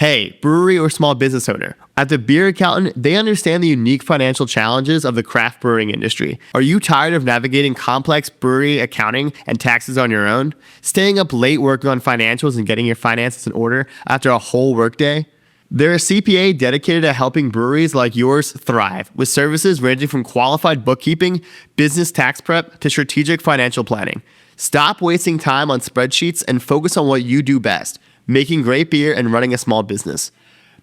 Hey, brewery or small business owner. At the Beer Accountant, they understand the unique financial challenges of the craft brewing industry. Are you tired of navigating complex brewery accounting and taxes on your own? Staying up late working on financials and getting your finances in order after a whole workday? They're a CPA dedicated to helping breweries like yours thrive, with services ranging from qualified bookkeeping, business tax prep, to strategic financial planning. Stop wasting time on spreadsheets and focus on what you do best: making great beer and running a small business.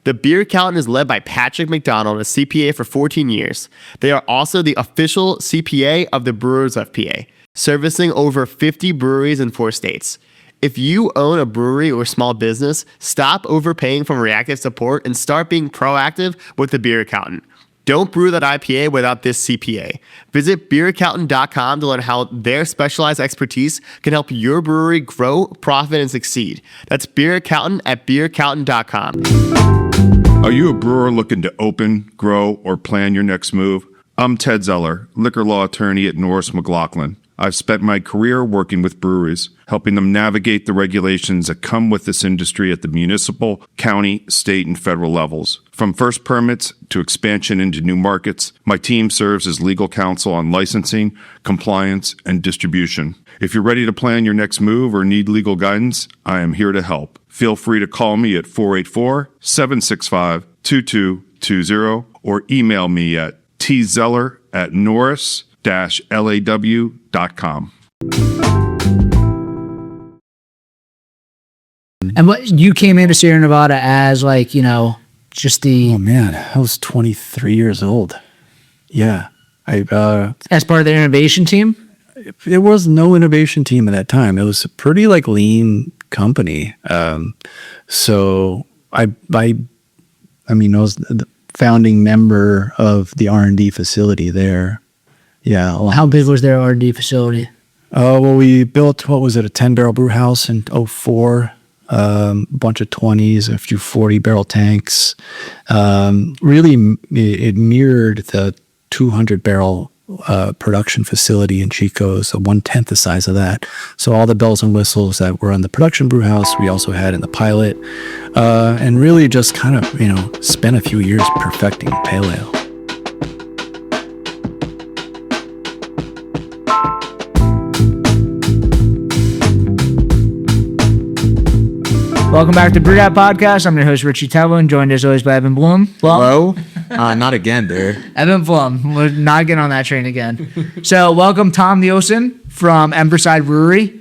The Beer Accountant is led by Patrick McDonald, a CPA for 14 years. They are also the official CPA of the Brewers of PA, servicing over 50 breweries in 4 states. If you own a brewery or small business, stop overpaying for reactive support and start being proactive with the Beer Accountant. Don't brew that IPA without this CPA. Visit beeraccountant.com to learn how their specialized expertise can help your brewery grow, profit, and succeed. That's Beer Accountant at beeraccountant.com. Are you a brewer looking to open, grow, or plan your next move? I'm Ted Zeller, liquor law attorney at Norris McLaughlin. I've spent my career working with breweries, helping them navigate the regulations that come with this industry at the municipal, county, state, and federal levels. From first permits to expansion into new markets, my team serves as legal counsel on licensing, compliance, and distribution. If you're ready to plan your next move or need legal guidance, I am here to help. Feel free to call me at 484-765-2220 or email me at tzeller@norris-law.com. And what you came into Sierra Nevada as, like, you know, just the... Oh, man, I was 23 years old. Yeah. as part of the innovation team? There was no innovation team at that time. It was a pretty, like, lean company. So I mean, I was the founding member of the R&D facility there. Yeah. How big was their R&D facility? Well, we built, what was it, a 10-barrel brew house in 2004. A bunch of 20s, a few 40-barrel tanks. Really, it mirrored the 200-barrel production facility in Chico, so 1/10 the size of that. So all the bells and whistles that were on the production brew house, we also had in the pilot, and really just kind of, you know, spent a few years perfecting pale ale. Welcome back to BrewedAt Podcast. I'm your host, Richie Tevlin, joined as always by Evan Blum. Hello? Not again, dude. Evan Blum. We're not getting on that train again. So welcome Tom Nielsen from Emberside Brewery,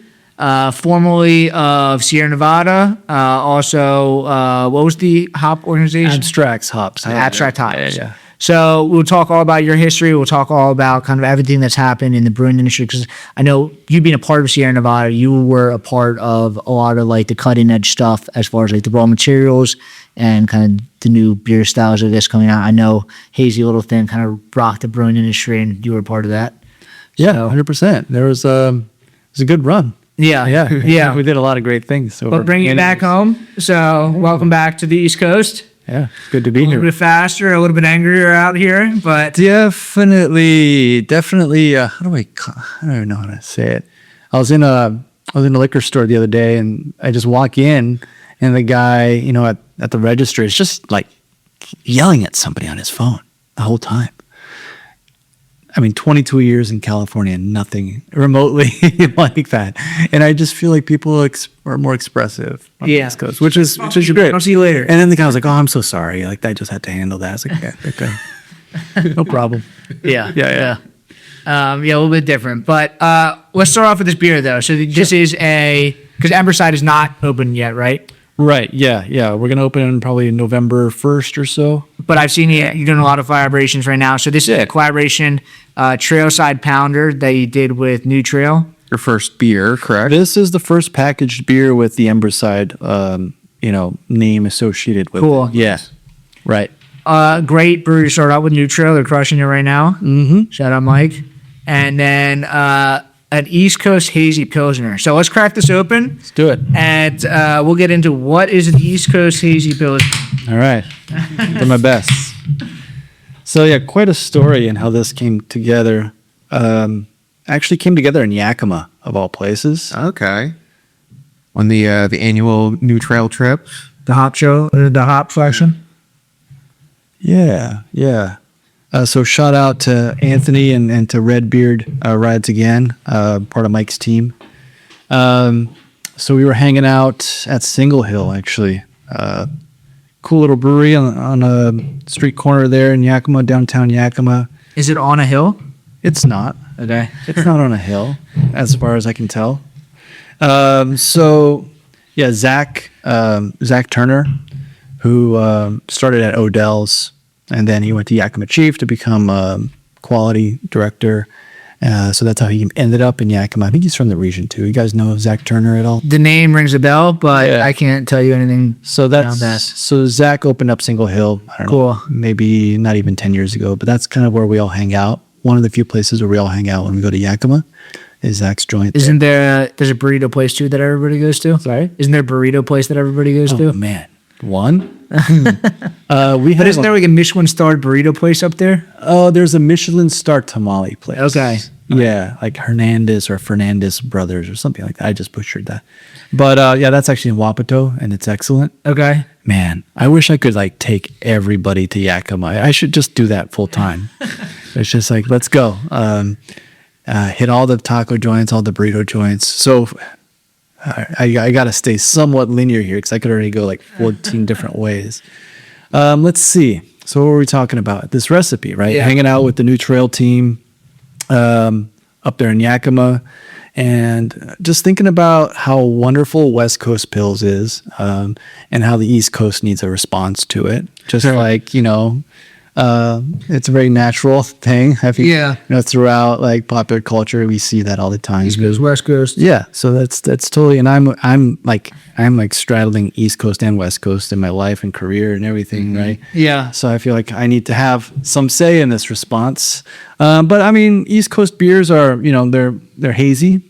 formerly of Sierra Nevada. Also, what was the hop organization? Abstracts Hops. Abstract Hops. Yeah. So we'll talk all about your history. We'll talk all about kind of everything that's happened in the brewing industry, because I know you being a part of Sierra Nevada, you were a part of a lot of like the cutting edge stuff as far as like the raw materials and kind of the new beer styles I guess coming out. I know Hazy Little Thing kind of rocked the brewing industry, and you were a part of that. Yeah, 100%. There was it was a good run. Yeah. We did a lot of great things. But bringing it back home. So welcome back to the East Coast. Yeah, good to be here. A little bit faster, a little bit angrier out here, but definitely. How do I don't even know how to say it. I was in a liquor store the other day, and I just walk in, and the guy, you know, at the register is just like yelling at somebody on his phone the whole time. I mean, 22 years in California, nothing remotely like that. And I just feel like people are more expressive on the East Coast, which is great. I'll see you later. And then the guy was like, "Oh, I'm so sorry. Like, I just had to handle that." I was like, "Yeah, okay, no problem." Yeah, a little bit different. But let's start off with this beer, though. So this is because Emberside is not open yet, right? Right. Yeah. We're gonna open probably November 1st or so. But I've seen you're doing a lot of collaborations right now. So this is a collaboration Trailside Pounder that you did with New Trail. Your first beer, correct? This is the first packaged beer with the Emberside, name associated with cool. it. Yeah. Right. Great brewery to start out with, New Trail. They're crushing it right now. Mm-hmm. Shout out, Mike. And then an East Coast Hazy Pilsner. So let's crack this open. Let's do it. And we'll get into what is an East Coast Hazy Pilsner. All right. Do my best. So yeah, quite a story in how this came together. Actually came together in Yakima, of all places. Okay. On the annual New Trail trip? The hop show, the hop selection. Yeah. So shout out to Anthony and to Redbeard Rides Again, part of Mike's team. So we were hanging out at Single Hill, actually. Cool little brewery on a street corner there in Yakima, downtown Yakima. Is it on a hill? It's not. Okay. It's not on a hill, as far as I can tell. So, yeah, Zach Turner, who started at Odell's, and then he went to Yakima Chief to become quality director. So that's how he ended up in Yakima. I think he's from the region too. You guys know Zach Turner at all? The name rings a bell, but I can't tell you anything. So so Zach opened up Single Hill. I don't know, maybe not even 10 years ago, but that's kind of where we all hang out. One of the few places where we all hang out when we go to Yakima is Zach's joint. There's a burrito place too that everybody goes to? Sorry? Isn't there a burrito place that everybody goes to? Oh man, one. But isn't there like a Michelin starred burrito place up there? Oh, there's a Michelin star tamale place. Okay. Yeah, like Hernandez or Fernandez Brothers or something like that. I just butchered that. But yeah, that's actually in Wapato, and it's excellent. Okay. Man, I wish I could like take everybody to Yakima. I should just do that full time. It's just like, let's go. Hit all the taco joints, all the burrito joints. So I got to stay somewhat linear here because I could already go like 14 different ways. Let's see. So what were we talking about? This recipe, right? Yeah. Hanging out with the new trail team up there in Yakima, and just thinking about how wonderful West Coast Pills is, and how the East Coast needs a response to it. Just like, it's a very natural thing. Throughout like popular culture, we see that all the time. East Coast, West Coast. Yeah, so that's totally, and I'm like straddling East Coast and West Coast in my life and career and everything, right? Yeah. So I feel like I need to have some say in this response. But I mean, East Coast beers are, they're hazy.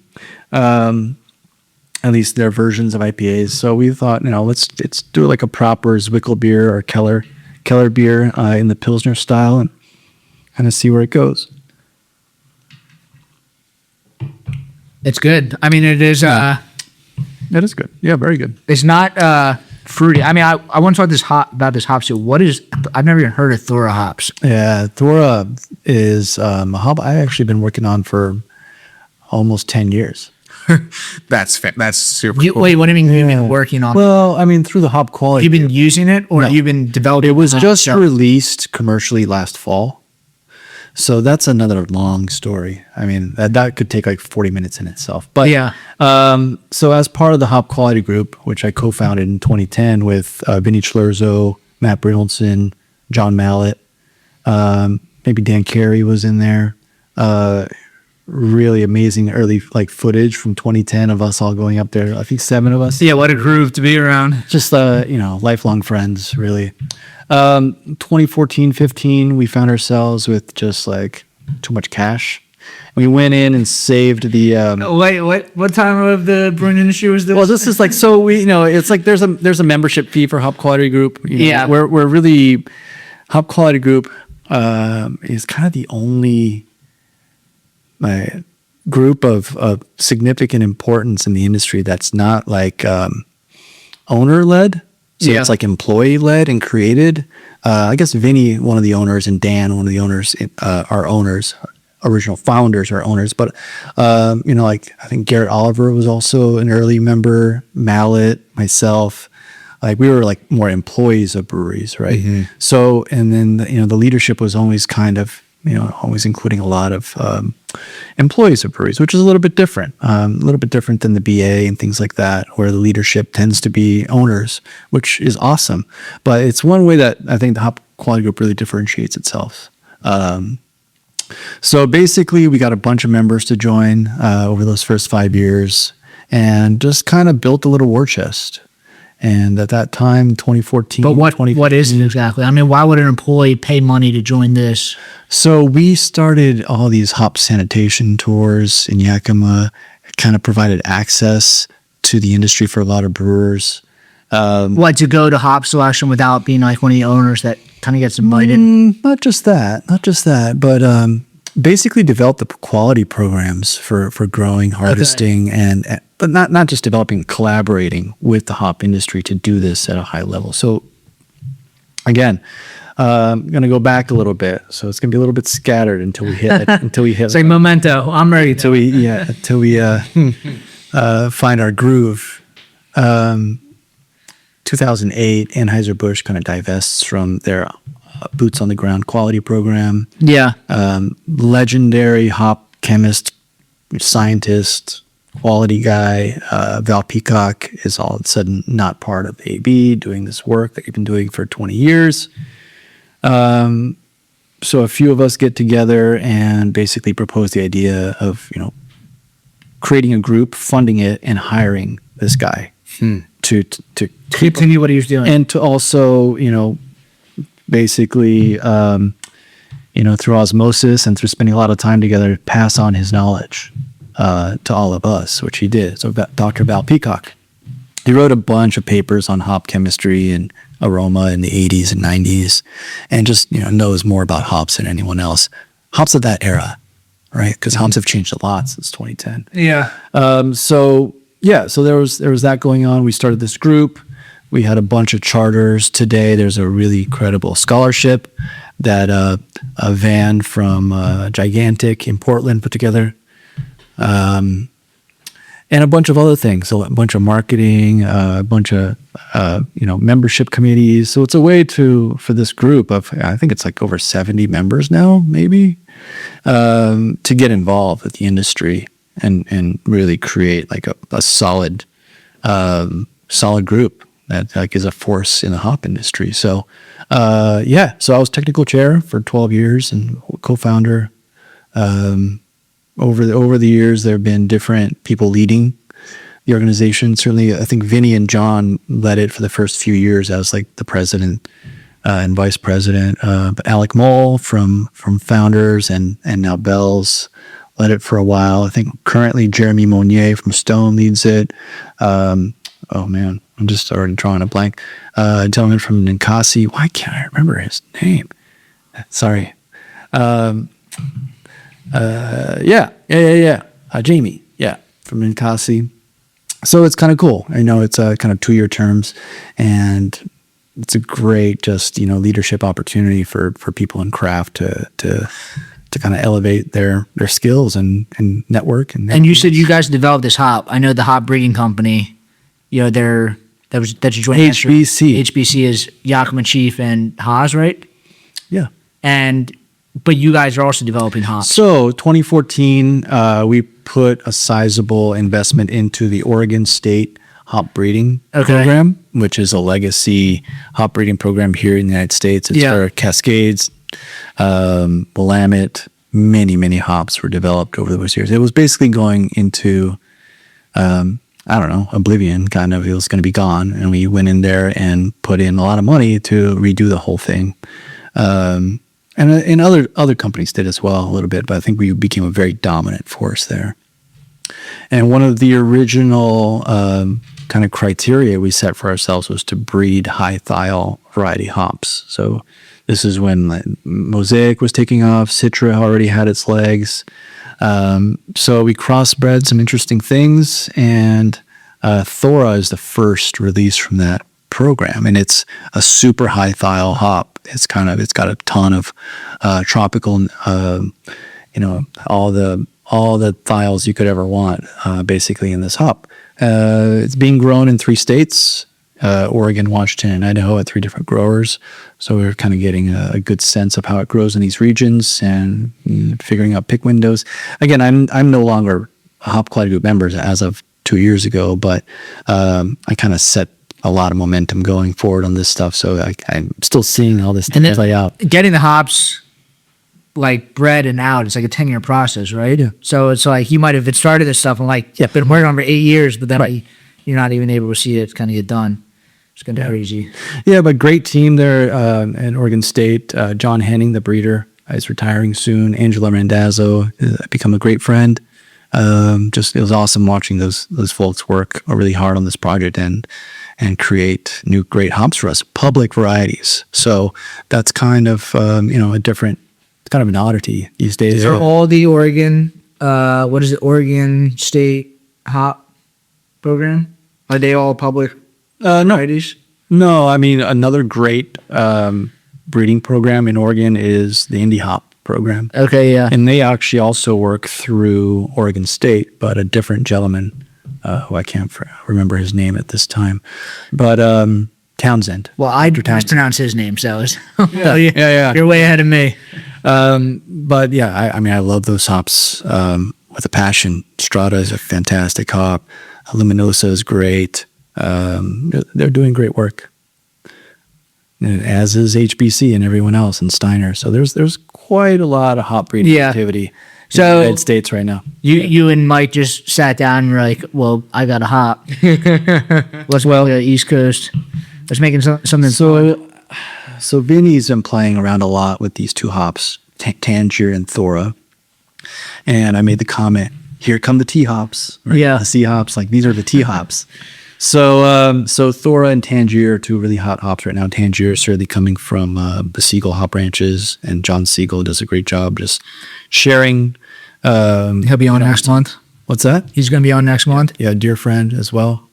At least they're versions of IPAs. So we thought, let's do like a proper Zwickel beer or Keller beer in the Pilsner style and kind of see where it goes. It's good. I mean, it is. That is good. Yeah, very good. It's not fruity. I mean, I want to talk about this hop soup. I've never even heard of Thora hops. Yeah, Thora is a hop I've actually been working on for almost 10 years. That's super cool. Wait, what do you mean you've been working on? Well, I mean, through the hop quality. You've been using it, or you've been developing? It was just released commercially last fall. So that's another long story. I mean, that could take like 40 minutes in itself. But yeah. So as part of the hop quality group, which I co-founded in 2010 with Vinny Chlurzo, Matt Brynildson, John Mallett, maybe Dan Carey was in there. Really amazing early like footage from 2010 of us all going up there. I think 7 of us. Yeah, what a groove to be around. Just lifelong friends, really. 2014, 15, we found ourselves with just like too much cash. We went in and saved the. Wait, what time of the brewing industry was this? Well, this is like, so we, it's like there's a membership fee for Hop Quality Group. Yeah, we're really Hop Quality Group is kind of the only group of significant importance in the industry that's not like owner led. So it's like employee led and created. I guess Vinny, one of the owners, and Dan, one of the owners, are owners. Original founders are owners, but like I think Garrett Oliver was also an early member. Mallet, myself, like we were like more employees of breweries, right? Mm-hmm. So, and then the leadership was always kind of always including a lot of employees of breweries, which is a little bit different than the BA and things like that, where the leadership tends to be owners, which is awesome. But it's one way that I think the Hop Quality Group really differentiates itself. So basically, we got a bunch of members to join over those first 5 years and just kind of built a little war chest. And at that time, 2014. But what is it exactly? I mean, why would an employee pay money to join this? So we started all these hop sanitation tours in Yakima, kind of provided access to the industry for a lot of brewers. To go to hop selection without being like one of the owners that kind of gets invited? Not just that, but basically developed the quality programs for growing, harvesting, but not just developing, collaborating with the hop industry to do this at a high level. So again, I'm going to go back a little bit. So it's going to be a little bit scattered until we hit It's like memento. I'm ready. until we find our groove. 2008, Anheuser-Busch kind of divests from their boots on the ground quality program. Yeah. Legendary hop chemist, scientist, quality guy, Val Peacock is all of a sudden not part of AB, doing this work that you've been doing for 20 years. So a few of us get together and basically propose the idea of, creating a group, funding it, and hiring this guy to Continue what he was doing. and to also, basically, through osmosis and through spending a lot of time together, pass on his knowledge to all of us, which he did. So Dr. Val Peacock, he wrote a bunch of papers on hop chemistry and aroma in the 80s and 90s, and just knows more about hops than anyone else. Hops of that era, right? Because hops have changed a lot since 2010. Yeah. So there was that going on. We started this group. We had a bunch of charters. Today, there's a really credible scholarship that a van from Gigantic in Portland put together, and a bunch of other things. So a bunch of marketing, a bunch of membership committees. So it's a way for this group of, I think it's like over 70 members now, maybe, to get involved with the industry and really create like a solid group that like is a force in the hop industry. So so I was technical chair for 12 years and co-founder. Over the years, there have been different people leading the organization. Certainly, I think Vinny and John led it for the first few years as like the president and vice president. But Alec Moll from Founders and now Bell's led it for a while. I think currently Jeremy Monnier from Stone leads it. Oh man, I'm just already drawing a blank. A gentleman from Ninkasi. Why can't I remember his name? Sorry. Jamie, from Ninkasi. So it's kind of cool. I know it's kind of 2-year terms, and it's a great just leadership opportunity for people in craft to kind of elevate their skills and network. And you said you guys developed this hop. I know the hop breeding company. That's your joint venture. HBC is Yakima Chief and Haas, right? Yeah. But you guys are also developing hops. So 2014, we put a sizable investment into the Oregon State hop breeding program, which is a legacy hop breeding program here in the United States. It's for Cascades, Willamette. Many hops were developed over those years. It was basically going into, oblivion, kind of. It was going to be gone. And we went in there and put in a lot of money to redo the whole thing. And other companies did as well a little bit, but I think we became a very dominant force there. And one of the original kind of criteria we set for ourselves was to breed high thiol variety hops. So this is when Mosaic was taking off, Citra already had its legs. So we crossbred some interesting things, and Thora is the first release from that program, and it's a super high thiol hop. It's got a ton of tropical, all the thiols you could ever want, basically in this hop. It's being grown in 3 states, Oregon, Washington, and Idaho, at 3 different growers. So we're kind of getting a good sense of how it grows in these regions and figuring out pick windows. Again, I'm no longer a Hop Quality Group member as of 2 years ago, but I kind of set a lot of momentum going forward on this stuff. So I'm still seeing all this play out. Getting the hops like bred and out, it's like a 10-year process, right? Yeah. So it's like you might have started this stuff and been working on for 8 years, but then you're not even able to see it kind of get done. It's kind of crazy. Yeah, but great team there at Oregon State. John Henning, the breeder, is retiring soon. Angela Randazzo become a great friend. It was awesome watching those folks work really hard on this project and create new great hops for us, public varieties. So that's kind of a different it's kind of an oddity these days. Are all the Oregon, what is it, Oregon State Hop Program? Are they all public No, varieties? no. I mean, another great breeding program in Oregon is the Indie Hop program. Okay, yeah. And they actually also work through Oregon State, but a different gentleman, who I can't remember his name at this time, but Townsend. Well, I mispronounced his name, so yeah. You're way ahead of me. But yeah, I mean, I love those hops with a passion. Strata is a fantastic hop. Luminosa is great. They're doing great work, and as is HBC and everyone else, and Steiner. So there's quite a lot of hop breeding activity in the United States right now. You and Mike just sat down and were like, well, I got a hop. Let's go to the East Coast. Let's make something. So Vinny's been playing around a lot with these two hops, Tangier and Thora. And I made the comment, here come the T hops. Right? Yeah. The C hops, like these are the T hops. So Thora and Tangier are two really hot hops right now. Tangier is certainly coming from the Siegel hop ranches, and John Siegel does a great job just sharing. He'll be on next month. What's that? He's going to be on next month. Yeah, dear friend as well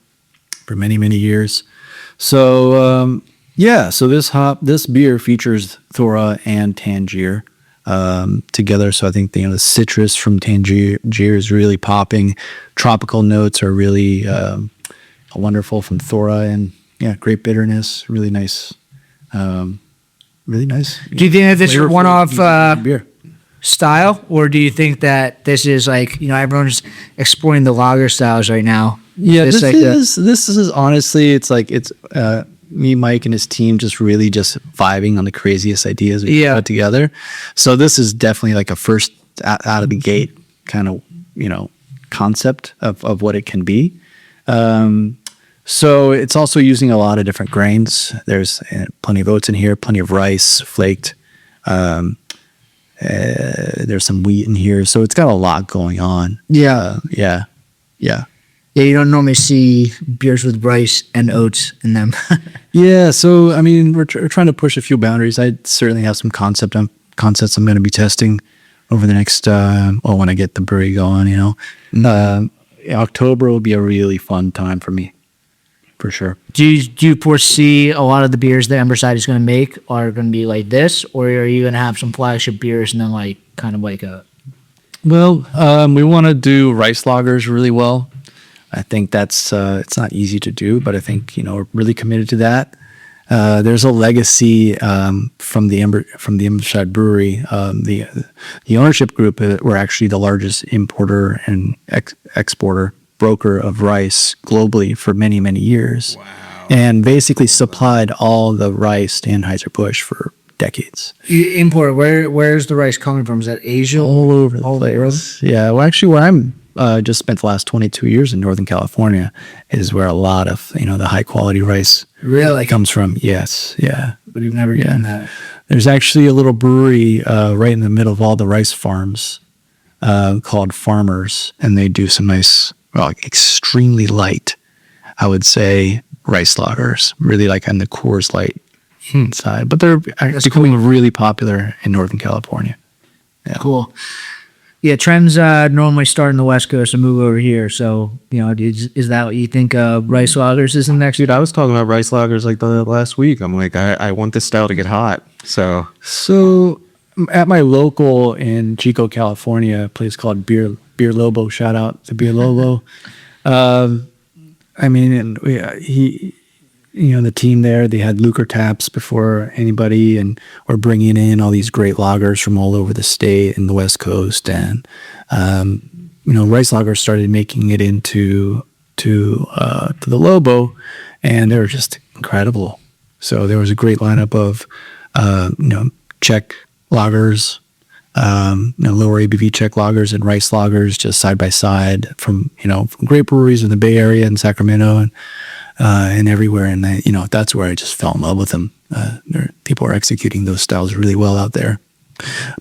for many, many years. So, so this beer features Thora and Tangier together. So I think the citrus from Tangier is really popping. Tropical notes are really wonderful from Thora, and great bitterness. Really nice. Really nice. Do you think that this is one-off beer style, or do you think that this is like everyone's exploring the lager styles right now? Yeah, this is honestly, it's like me, Mike, and his team just really just vibing on the craziest ideas we put together. So this is definitely like a first out of the gate kind of concept of what it can be. So it's also using a lot of different grains. There's plenty of oats in here, plenty of rice, flaked. There's some wheat in here, so it's got a lot going on. Yeah. Yeah. Yeah, you don't normally see beers with rice and oats in them. Yeah, so I mean, we're trying to push a few boundaries. I certainly have some concepts I'm going to be testing over the next when I get the brewery going. October will be a really fun time for me, for sure. Do you foresee a lot of the beers that Emberside is going to make are going to be like this, or are you going to have some flagship beers and then like kind of like a? Well, we want to do rice lagers really well. I think that's it's not easy to do, but I think we're really committed to that. There's a legacy from the Emberside Brewery. The ownership group, we're actually the largest importer and exporter broker of rice globally for many, many years. Wow. And basically supplied all the rice to Anheuser-Busch for decades. You import, where's the rice coming from? Is that Asia? All over the place. Yeah, well, actually, where I'm just spent the last 22 years in Northern California is where a lot of the high quality rice really comes from. Yes, yeah. But you've never done that. There's actually a little brewery right in the middle of all the rice farms called Farmers, and they do some nice, extremely light, I would say, rice lagers, really like on the Coors Light side. But they're becoming really popular in Northern California. Yeah. Cool. Yeah, trends normally start in the West Coast and move over here. So, is that what you think rice lagers is the next? Dude, I was talking about rice lagers like the last week. I'm like, I want this style to get hot. So at my local in Chico, California, a place called Beer Lobo, shout out to Beer Lobo. The team there, they had Lucre taps before anybody, and we're bringing in all these great lagers from all over the state and the West Coast. And, rice lagers started making it into the Lobo, and they were just incredible. So there was a great lineup of, Czech lagers, lower ABV Czech lagers and rice lagers just side by side from great breweries in the Bay Area and Sacramento and everywhere. And that's where I just fell in love with them. People are executing those styles really well out there.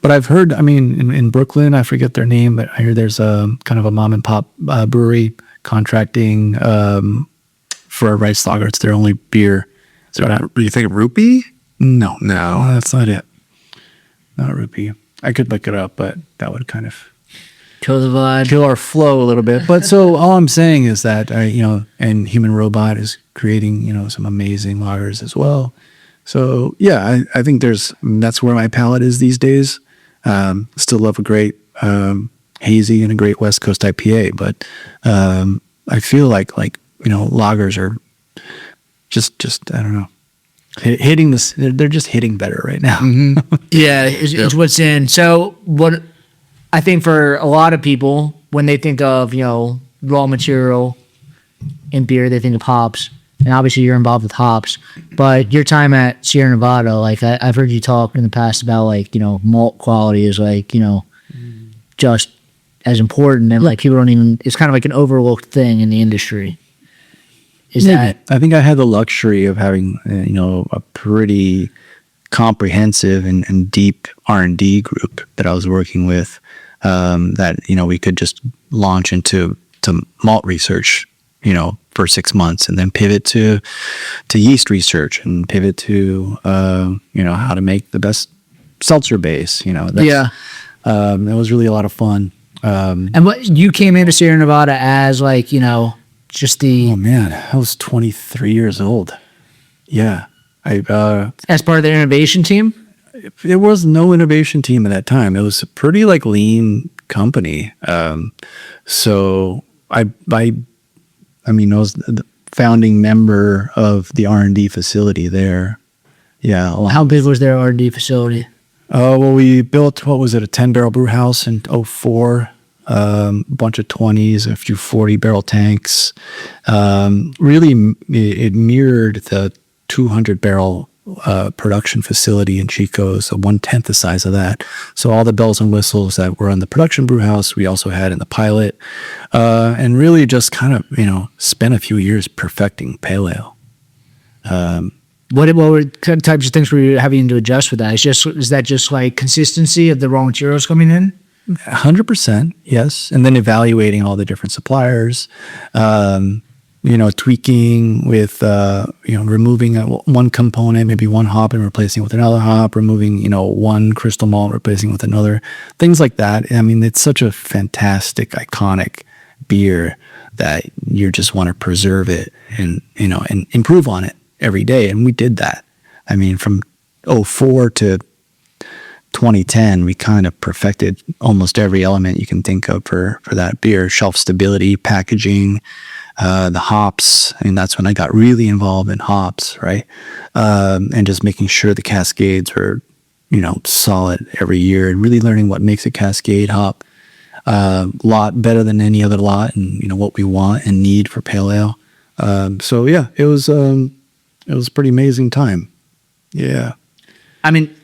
But I've heard, in Brooklyn, I forget their name, but I hear there's a kind of a mom and pop brewery contracting for a rice lager. It's their only beer. So you think Rupee? No, that's not it. Not Rupee. I could look it up, but that would kind of Kill the vibe. kill our flow a little bit. But so all I'm saying is that, and Human Robot is creating, some amazing lagers as well. So yeah, I think that's where my palate is these days. Still love a great hazy and a great West Coast IPA, but I feel like lagers are just I don't know, hitting this. They're just hitting better right now. Yeah, it's what's in. So what I think for a lot of people, when they think of raw material in beer, they think of hops. And obviously you're involved with hops, but your time at Sierra Nevada, like I've heard you talk in the past about malt quality is just as important, and people don't even, it's kind of like an overlooked thing in the industry. I think I had the luxury of having, a pretty comprehensive and deep R&D group that I was working with, that, we could just launch into malt research, for 6 months, and then pivot to yeast research and pivot to how to make the best seltzer base. It was really a lot of fun. And what you came into Sierra Nevada as just the oh man, I was 23 years old. Yeah, as part of the innovation team. There was no innovation team at that time. It was a pretty lean company. So I was the founding member of the R&D facility there. Yeah. How big was their R&D facility? Well, we built, what was it, a 10-barrel brew house in 2004, a bunch of 20s, a few 40-barrel tanks. Really, it mirrored the 200-barrel production facility in Chico, so 1/10 the size of that. So all the bells and whistles that were on the production brew house, we also had in the pilot, and really just kind of spent a few years perfecting pale ale. What were types of things were you having to adjust for that? Is that just consistency of the raw materials coming in? 100%, yes. And then evaluating all the different suppliers, tweaking with, removing one component, maybe one hop and replacing with another hop, removing, one crystal malt, replacing with another, things like that. I mean, it's such a fantastic, iconic beer that you just want to preserve it and improve on it every day. And we did that. I mean, from 2004 to 2010, we kind of perfected almost every element you can think of for that beer: shelf stability, packaging, the hops. I mean, that's when I got really involved in hops, right? And just making sure the cascades were, solid every year, and really learning what makes a cascade hop lot better than any other lot, and what we want and need for pale ale. So yeah, it was a pretty amazing time. Yeah. I mean,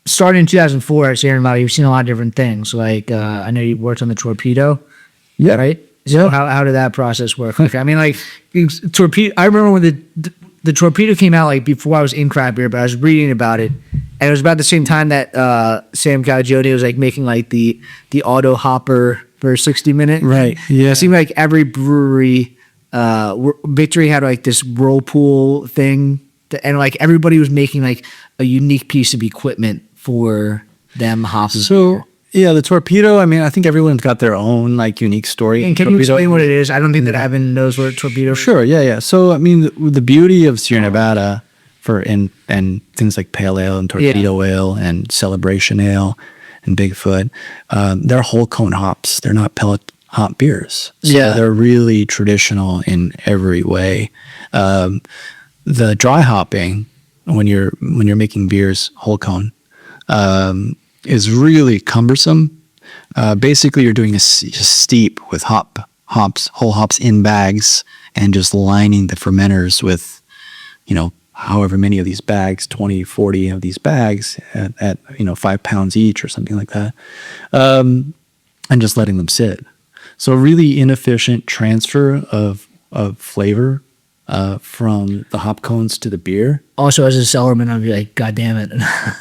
starting in 2004 at Sierra Nevada, you've seen a lot of different things. I know you worked on the Torpedo. Yeah. Right? So how did that process work? I mean, Torpedo. I remember when the Torpedo came out, before I was in craft beer, but I was reading about it, and it was about the same time that Sam Calagione was making the auto hopper for 60 minute. Right. Yeah. It seemed like every brewery, Victory had this whirlpool thing, and everybody was making a unique piece of equipment for them hopping. So. Yeah, the Torpedo, I mean, I think everyone's got their own unique story. And can you explain what it is? I don't think that Evan knows what Torpedo is. Sure, yeah. So, I mean, the beauty of Sierra Nevada and things like Pale Ale and Torpedo Ale and Celebration Ale and Bigfoot, they're whole cone hops. They're not pellet hop beers. So they're really traditional in every way. The dry hopping, when you're making beers whole cone, is really cumbersome. Basically, you're doing a steep with whole hops in bags, and just lining the fermenters with, however many of these bags, 20, 40 of these bags at 5 pounds each or something like that, and just letting them sit. So really inefficient transfer of flavor from the hop cones to the beer. Also, as a cellarman, I'd be like, God damn it.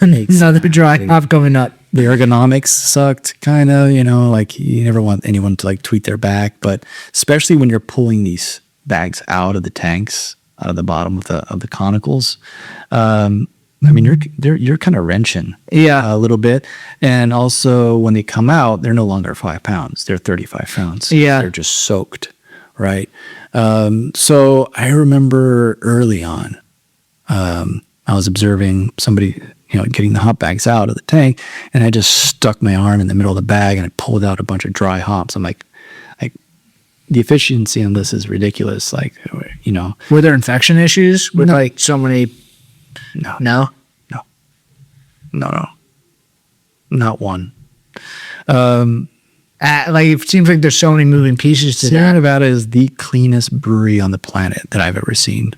Another dry hop coming up. The ergonomics sucked, kind of, you never want anyone to tweak their back, but especially when you're pulling these bags out of the tanks, out of the bottom of the conicals, I mean, you're kind of wrenching a little bit. And also when they come out, they're no longer 5 pounds. They're 35 pounds. Yeah. They're just soaked. Right. So I remember early on, I was observing somebody, getting the hop bags out of the tank, and I just stuck my arm in the middle of the bag and I pulled out a bunch of dry hops. I'm like the efficiency on this is ridiculous. Were there infection issues with No. so many? No. Not one. It seems like there's so many moving pieces to Sierra that. Nevada is the cleanest brewery on the planet that I've ever seen.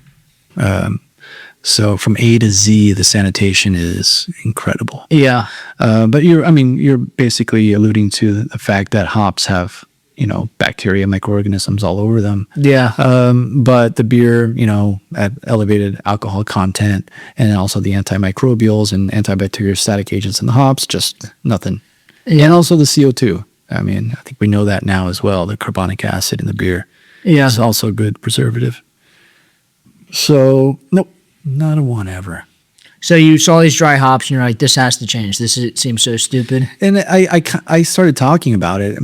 So from A to Z, the sanitation is incredible. Yeah. But you're basically alluding to the fact that hops have, bacteria, microorganisms all over them. Yeah. But the beer, at elevated alcohol content and also the antimicrobials and antibacteriostatic agents in the hops, just nothing. Yeah. And also the CO2. I mean, I think we know that now as well. The carbonic acid in the beer is also a good preservative. So, nope, not a one ever. So you saw these dry hops and you're like, this has to change. It seems so stupid. And I started talking about it.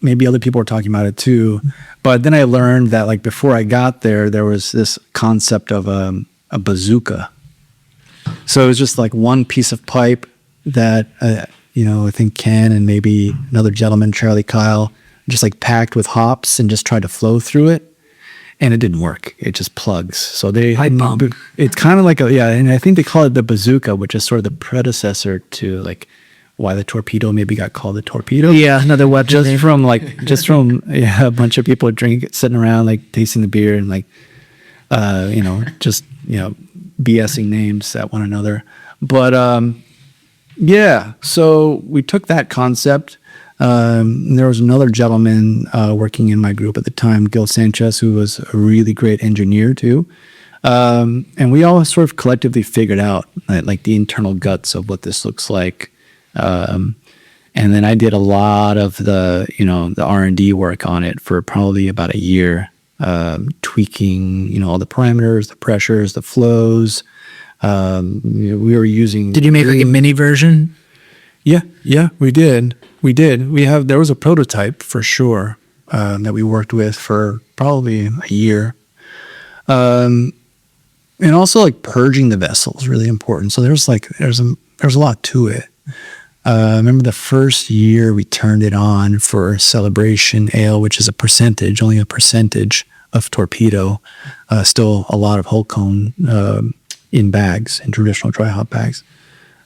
Maybe other people were talking about it too. But then I learned that before I got there was this concept of a bazooka. So it was just one piece of pipe that, I think Ken and maybe another gentleman, Charlie Kyle, just packed with hops and just tried to flow through it. And it didn't work. It just plugs. So Pipe bomb. It's kind of and I think they call it the bazooka, which is sort of the predecessor to why the torpedo maybe got called the torpedo. Yeah, another weapon. Just from a bunch of people sitting around tasting the beer and BSing names at one another. But so we took that concept. There was another gentleman working in my group at the time, Gil Sanchez, who was a really great engineer too. And we all sort of collectively figured out the internal guts of what this looks like. And then I did a lot of the R&D work on it for probably about a year, tweaking, all the parameters, the pressures, the flows. We were using. Did you make a mini version? Yeah, we did. There was a prototype for sure that we worked with for probably a year. And also purging the vessel is really important. So there's a lot to it. I remember the first year we turned it on for Celebration Ale, which is only a percentage of Torpedo. Still a lot of whole cone in bags, in traditional dry hop bags.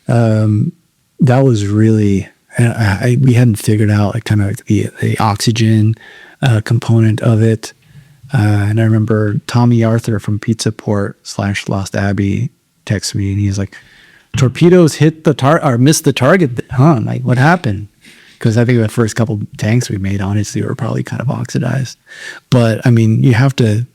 That was really, we hadn't figured out the oxygen component of it. And I remember Tommy Arthur from Pizza Port / Lost Abbey texted me and he's like, torpedoes hit the target or missed the target, huh? I'm like, what happened? Because I think the first couple tanks we made, honestly, were probably kind of oxidized. But I mean, you have to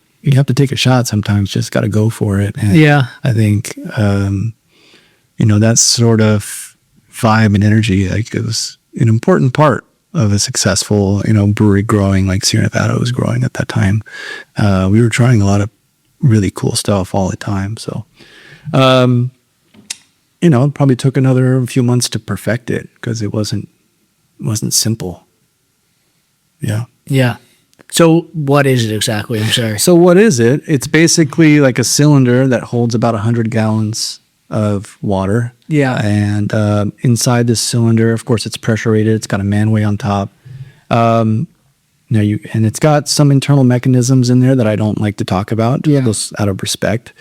take a shot sometimes. Just got to go for it. And I think that sort of vibe and energy, it was an important part of a successful, brewery growing like Sierra Nevada was growing at that time. We were trying a lot of really cool stuff all the time. So, it probably took another few months to perfect it because it wasn't simple. Yeah. Yeah. So what is it exactly? I'm sorry. So what is it? It's basically a cylinder that holds about 100 gallons of water. Yeah. And inside this cylinder, of course, it's pressure rated. It's got a manway on top. And it's got some internal mechanisms in there that I don't like to talk about, just out of respect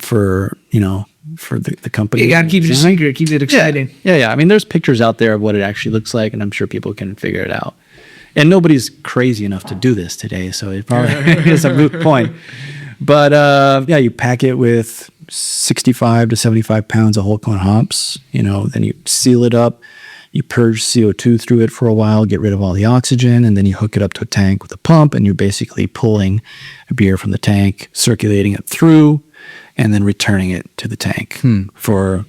for the company. You got to keep it a secret, keep it exciting. Yeah. I mean, there's pictures out there of what it actually looks like, and I'm sure people can figure it out. And nobody's crazy enough to do this today, so it probably is a moot point. But you pack it with 65 to 75 pounds of whole cone hops. Then you seal it up. You purge CO2 through it for a while, get rid of all the oxygen, and then you hook it up to a tank with a pump, and you're basically pulling a beer from the tank, circulating it through, and then returning it to the tank it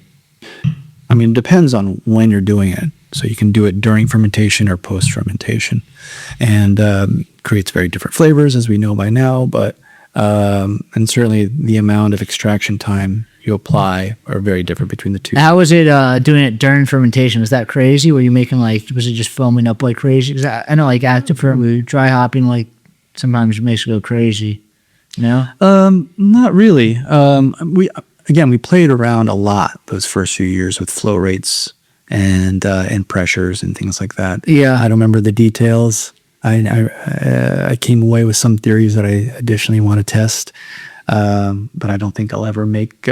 depends on when you're doing it. So you can do it during fermentation or post-fermentation, and creates very different flavors, as we know by now. But And certainly the amount of extraction time you apply are very different between the two. How was it doing it during fermentation? Was that crazy? Were you making was it just foaming up like crazy? 'Cause I know like active dry hopping like sometimes makes it go crazy. No? Not really. We played around a lot those first few years with flow rates and pressures and things like that. Yeah. I don't remember the details. I came away with some theories that I additionally want to test, but I don't think I'll ever make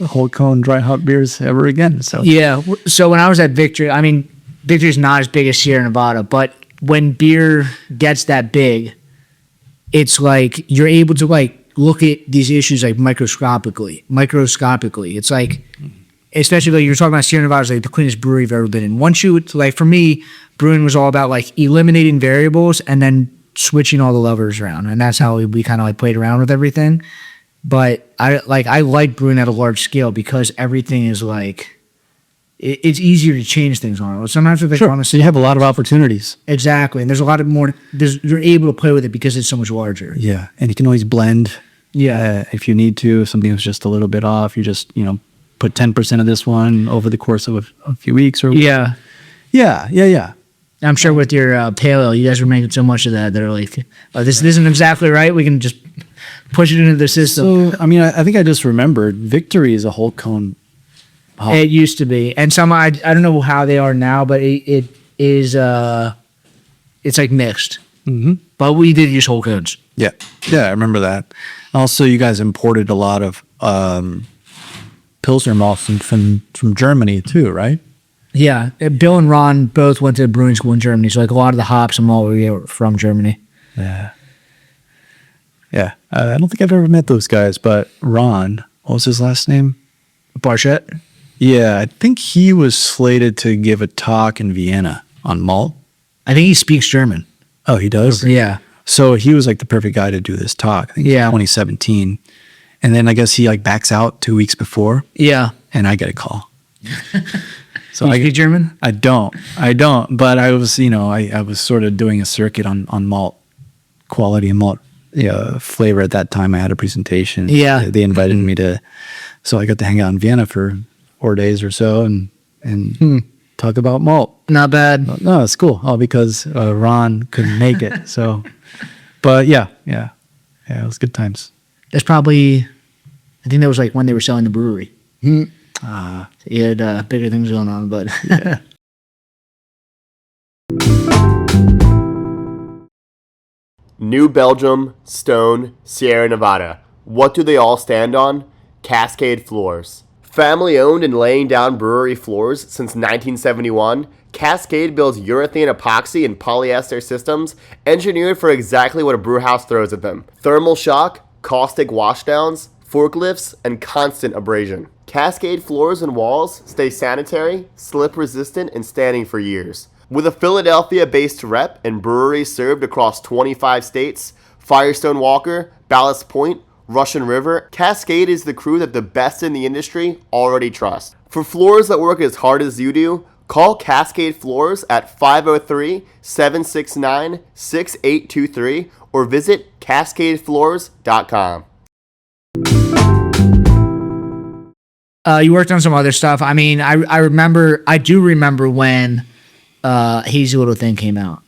whole cone dry hop beers ever again. So Yeah. So when I was at Victory, I mean, Victory's not as big as Sierra Nevada, but when beer gets that big, it's like you're able to like look at these issues like microscopically. It's like, especially like you're talking about Sierra Nevada is like the cleanest brewery I've ever been in. Once you like, for me, brewing was all about like eliminating variables and then switching all the levers around, and that's how we kind of like played around with everything. But I like brewing at a large scale because everything is like it's easier to change things on it. Sometimes with like so you have a lot of opportunities. exactly, and there's a lot of more. You're able to play with it because it's so much larger. Yeah, and you can always blend. Yeah. If you need to, if something was just a little bit off, you just put 10% of this one over the course of a few weeks or Yeah. Yeah. I'm sure with your pale ale, you guys were making so much of that. They're like, oh, this isn't exactly right. We can just push it into the system. So I mean, I think I just remembered Victory is a whole cone. Hop. It used to be, and some I don't know how they are now, but it is it's like mixed. Mm-hmm. But we did use whole cones. Yeah, I remember that. Also, you guys imported a lot of Pilsner malts from Germany too, right? Yeah, Bill and Ron both went to brewing school in Germany, so like a lot of the hops and malt were from Germany. Yeah. I don't think I've ever met those guys, but Ron, what was his last name? Barchett. Yeah, I think he was slated to give a talk in Vienna on malt. I think he speaks German. Oh, he does? Yeah. So he was like the perfect guy to do this talk. I think 2017. And then I guess he like backs out 2 weeks before. Yeah. And I get a call. So you speak German? I don't. But I was, I was sort of doing a circuit on malt quality and malt flavor at that time. I had a presentation. Yeah. They invited me so I got to hang out in Vienna for 4 days or so and talk about malt. Not bad. No, it's cool. All because Ron couldn't make it. So, but yeah, it was good times. That's probably, I think that was like when they were selling the brewery. He had bigger things going on, but Yeah. New Belgium, Stone, Sierra Nevada. What do they all stand on? Cascade Floors. Family owned and laying down brewery floors since 1971, Cascade builds urethane epoxy and polyester systems engineered for exactly what a brewhouse throws at them. Thermal shock, caustic washdowns, forklifts, and constant abrasion. Cascade floors and walls stay sanitary, slip resistant, and standing for years. With a Philadelphia-based rep and breweries served across 25 states, Firestone Walker, Ballast Point, Russian River, Cascade is the crew that the best in the industry already trust. For floors that work as hard as you do, call Cascade Floors at 503-769-6823 or visit cascadefloors.com. you worked on some other stuff. I mean, I do remember when Hazy Little Thing came out.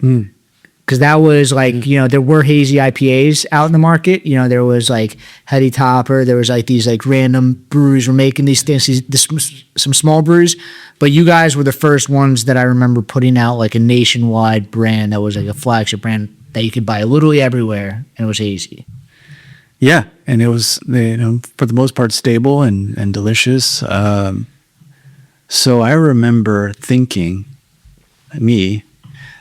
Because that was like, there were hazy IPAs out in the market. There was like Heady Topper. There was like these like random breweries were making these things, some small breweries. But you guys were the first ones that I remember putting out like a nationwide brand that was like a flagship brand that you could buy literally everywhere, and it was hazy. Yeah, and it was for the most part stable and delicious. So I remember thinking,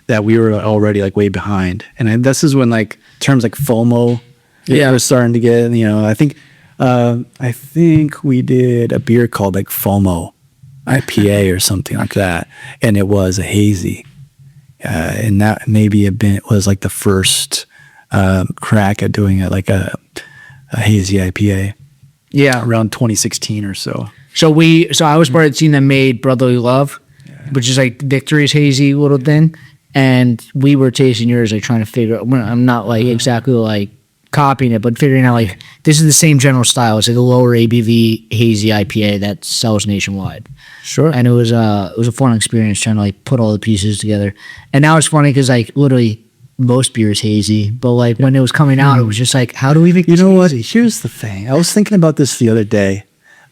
that we were already like way behind, and this is when like terms like FOMO were starting to get. I think we did a beer called like FOMO IPA or something like that, and it was a hazy, and that maybe was like the first crack at doing it like a hazy IPA. Yeah, around 2016 or so. So I was part of the team that made Brotherly Love, which is like Victory's hazy little thing. And we were tasting yours, like trying to figure out. I'm not like exactly like copying it, but figuring out like this is the same general style. It's like a lower ABV hazy IPA that sells nationwide. Sure. And it was a fun experience trying to like put all the pieces together. And now it's funny because like literally most beer is hazy, but like when it was coming out, it was just like, how do we make You this know what? hazy? Here's the thing. I was thinking about this the other day.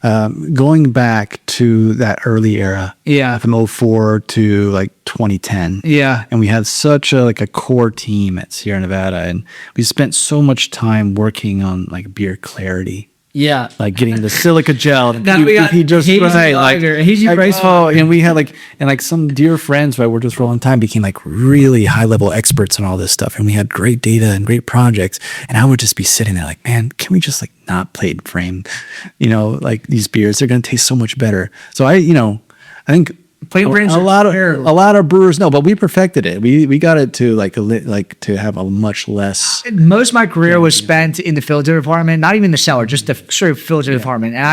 Going back to that early era, Yeah. from 04 to like 2010. Yeah. And we had such a core team at Sierra Nevada, and we spent so much time working on like beer clarity, Yeah. like getting the silica gel. Now we got hazy lager, hazy price oh, and we had like some dear friends who I worked with for a long time became like really high level experts on all this stuff, and we had great data and great projects. And I would just be sitting there like, man, can we just like not plate frame, like these beers? They're gonna taste so much better. So I think Plate frames a lot are of brewers know, but we perfected it. We got it to to have a much less. Most of my career was spent in the filter department, not even the cellar, just the straight filter department. And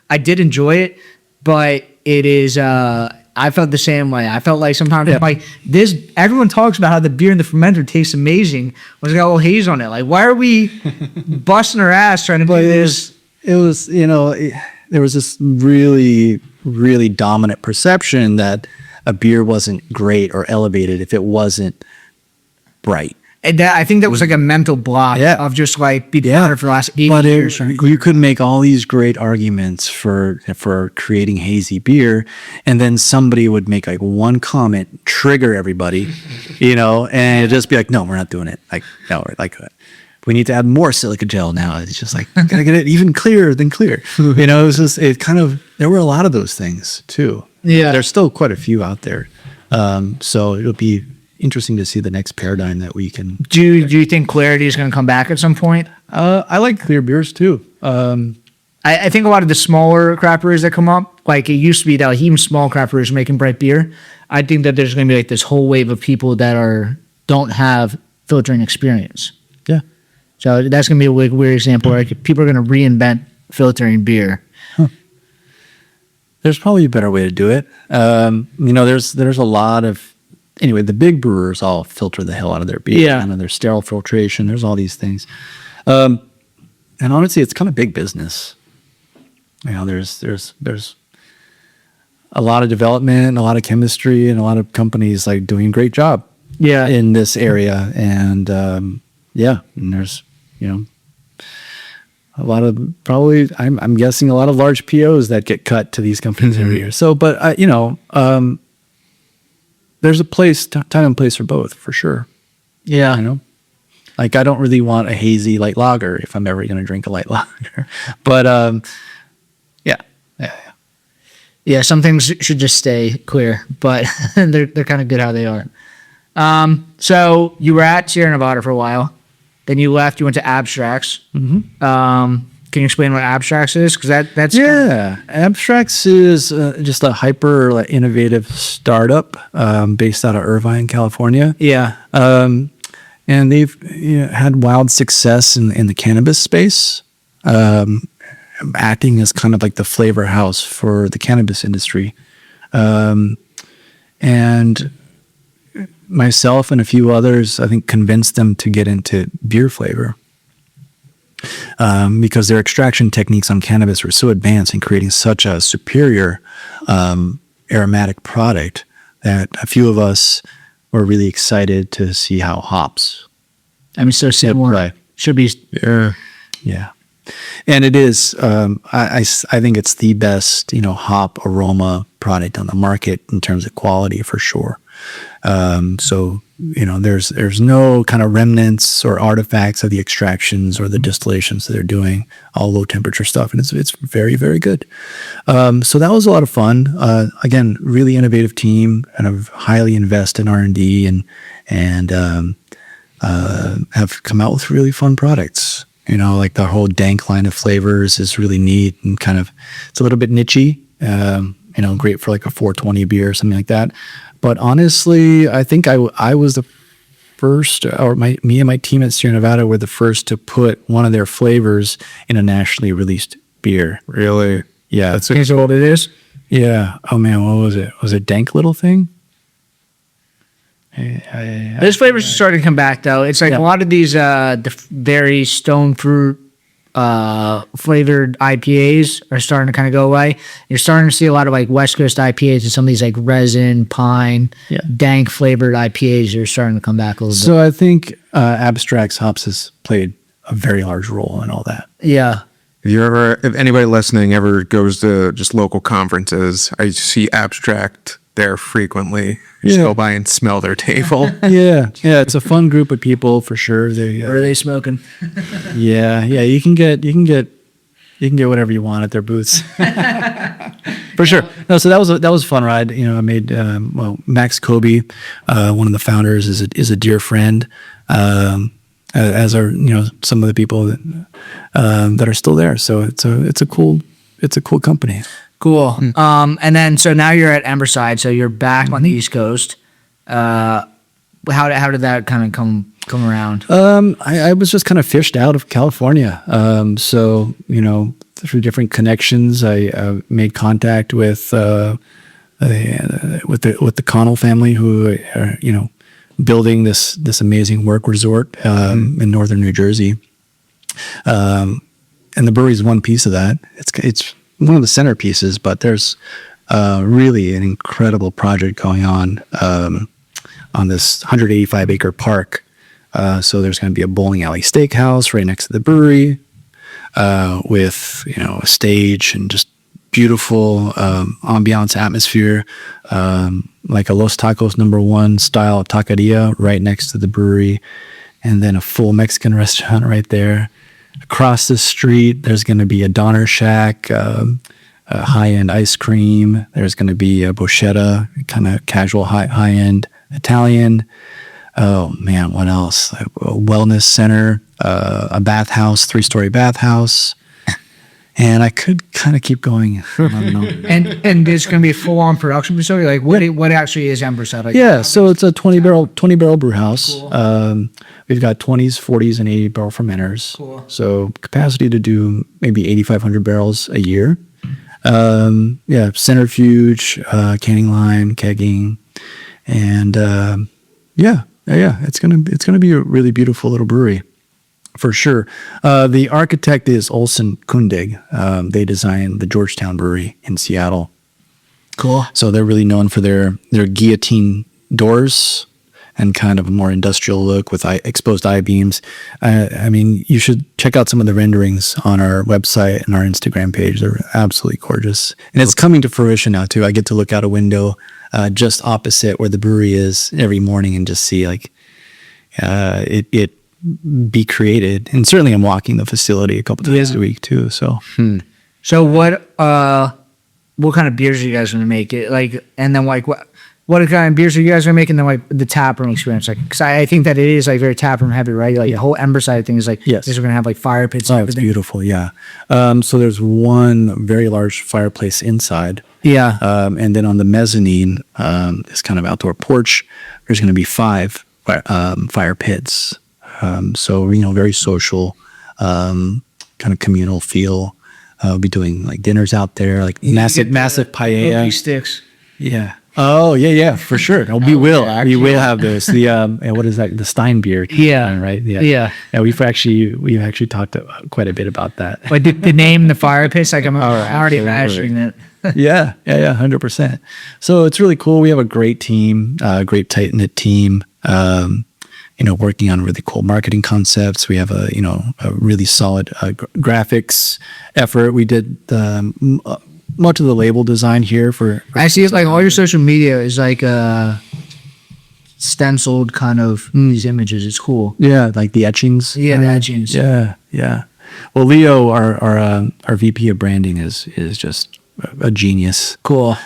I did enjoy it, but it is I felt the same way. I felt like sometimes like this everyone talks about how the beer in the fermenter tastes amazing when it's got a little haze on it. Like why are we busting our ass trying to do this? It was there was this really, really dominant perception that a beer wasn't great or elevated if it wasn't bright. And that, I think that was like a mental block of just like be better for the last 8 years. You could make all these great arguments for creating hazy beer, and then somebody would make like one comment, trigger everybody, and it'd just be like, no, we're not doing it. Like, no, like we need to add more silica gel now. It's just like, gotta get it even clearer than clear. It was just, there were a lot of those things too. Yeah. There's still quite a few out there. So it'll be interesting to see the next paradigm that we can. Do you think clarity is going to come back at some point? I like clear beers too. I think a lot of the smaller craft breweries that come up, like it used to be that like even small craft breweries are making bright beer. I think that there's going to be like this whole wave of people that don't have filtering experience. Yeah. So that's going to be a weird example where like, people are going to reinvent filtering beer. There's probably a better way to do it. There's a lot of, anyway, the big brewers all filter the hell out of their beer. Yeah. There's sterile filtration. There's all these things. And honestly, it's kind of big business. There's a lot of development, a lot of chemistry, and a lot of companies like doing a great job in this area. And and there's, a lot of probably, I'm guessing a lot of large POs that get cut to these companies every year. So, but there's a time and place for both, for sure. Yeah. Like I don't really want a hazy light lager if I'm ever going to drink a light lager. But yeah, some things should just stay clear, but they're kind of good how they are. So you were at Sierra Nevada for a while. Then you left. You went to Abstracts. Mm-hmm. Can you explain what Abstracts is? Because that's Abstracts is just a hyper innovative startup based out of Irvine, California. Yeah. And they've had wild success in the cannabis space, acting as kind of like the flavor house for the cannabis industry. And myself and a few others, I think, convinced them to get into beer flavor because their extraction techniques on cannabis were so advanced in creating such a superior aromatic product that a few of us were really excited to see how hops. I mean, so similar. Right. Should be. Yeah. And it is, I think it's the best, hop aroma product on the market in terms of quality for sure. So, there's no kind of remnants or artifacts of the extractions or the distillations that they're doing, all low temperature stuff. And it's very, very good. So that was a lot of fun. Again, really innovative team, kind of highly invest in R&D and have come out with really fun products. Like the whole dank line of flavors is really neat and kind of, it's a little bit nichey, great for like a 420 beer or something like that. But honestly, I think I was the first, or me and my team at Sierra Nevada were the first to put one of their flavors in a nationally released beer. Really? Yeah. Can you say what it is? Yeah. Oh man, what was it? Was it Dank Little Thing? Those flavors are starting to come back though. It's like a lot of these very stone fruit flavored IPAs are starting to kind of go away. You're starting to see a lot of like West Coast IPAs and some of these like resin, pine, dank flavored IPAs are starting to come back a little bit. So I think Abstract's hops has played a very large role in all that. Yeah. If anybody listening ever goes to just local conferences, I see Abstract there frequently. You just go by and smell their table. Yeah, it's a fun group of people for sure. They Or are they smoking? yeah, you can get whatever you want at their booths. For sure. No, so that was a fun ride. You know, I made Max Kobe, one of the founders, is a dear friend. As are some of the people that are still there. So it's a cool company. Cool. And then so now you're at Emberside, so you're back on the East Coast. How did that kind of come around? I was just kind of fished out of California. So through different connections, I made contact with the Connell family, who are building this amazing work resort in northern New Jersey. And the brewery is one piece of that. It's one of the centerpieces, but there's really an incredible project going on this 185-acre park. So there's going to be a bowling alley steakhouse right next to the brewery with a stage and just beautiful ambiance atmosphere, like a Los Tacos #1 style taqueria right next to the brewery, and then a full Mexican restaurant right there. Across the street, there's going to be a Donner Shack, a high-end ice cream. There's going to be a Boschetta, kind of casual high-end Italian. Oh man, what else? A wellness center, a bathhouse, 3-story bathhouse. And I could kind of keep going. I don't know. and there's going to be a full-on production facility. Like what actually is Emberside? Like, yeah, so it's a 20 barrel brew house. Cool. We've got 20s, 40s, and 80 barrel fermenters. Cool. So capacity to do maybe 8,500 barrels a year. Centrifuge, canning line, kegging, and it's gonna be a really beautiful little brewery. For sure. The architect is Olsen Kundig. They designed the Georgetown Brewery in Seattle. Cool. So they're really known for their guillotine doors and kind of a more industrial look with exposed I-beams. I mean, you should check out some of the renderings on our website and our Instagram page. They're absolutely gorgeous. And it's coming to fruition now, too. I get to look out a window just opposite where the brewery is every morning and just see it be created. And certainly I'm walking the facility a couple times a week too. So So what kind of beers are you guys going to make? And then what kind of beers are you guys going to make? And then the tap room experience, because I think that it is very tap room heavy, right? The whole Emberside thing is yes. These are going to have fire pits. Oh, it's beautiful. Yeah. So there's one very large fireplace inside. Yeah. And then on the mezzanine, this kind of outdoor porch, there's going to be 5 fire pits. So very social, kind of communal feel. We'll be doing dinners out there, massive paella. Sticks. Yeah. Oh yeah, for sure. We will have this. The what is that? The Stein beer. Yeah. Right. Yeah. Yeah. Yeah. We've actually talked quite a bit about that. But the name, the fire pits, I'm already imagining it. Yeah. 100%. So it's really cool. We have a great team, great tight knit team. Working on really cool marketing concepts. We have a really solid graphics effort. We did much of the label design here for I see it all your social media is stenciled kind of these images. It's cool. Yeah, the etchings. Yeah, the etchings. Yeah. Well, Leo, our VP of branding is just a genius. Cool.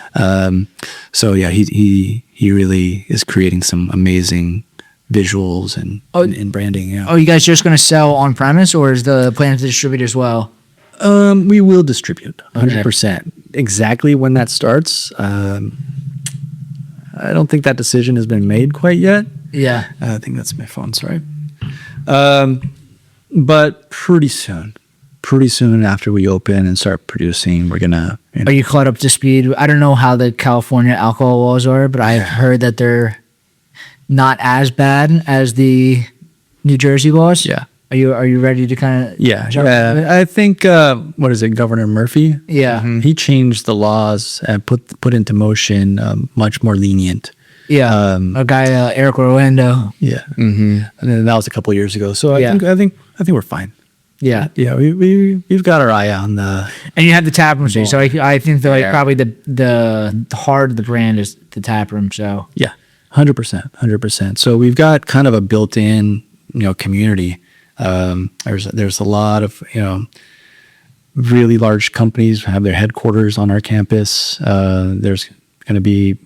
So yeah, he really is creating some amazing visuals and branding. Yeah. Oh, you guys just going to sell on premise, or is the plan to distribute as well? We will distribute 100%. Exactly when that starts, I don't think that decision has been made quite yet. Yeah. I think that's my phone. Sorry. But pretty soon after we open and start producing, we're gonna. Are you caught up to speed? I don't know how the California alcohol laws are, but I've heard that not as bad as the New Jersey laws? Yeah. Are you ready to kind of Yeah. I think what is it, Governor Murphy? Yeah. He changed the laws and put into motion much more lenient. Yeah. A guy Eric Orlando. Yeah. And then that was a couple of years ago. So I think we're fine. Yeah. Yeah, we've got our eye on the. And you have the tap room, so I think probably the heart of the brand is the tap room. So 100%. So we've got kind of a built-in, community. There's a lot of really large companies have their headquarters on our campus. There's going to be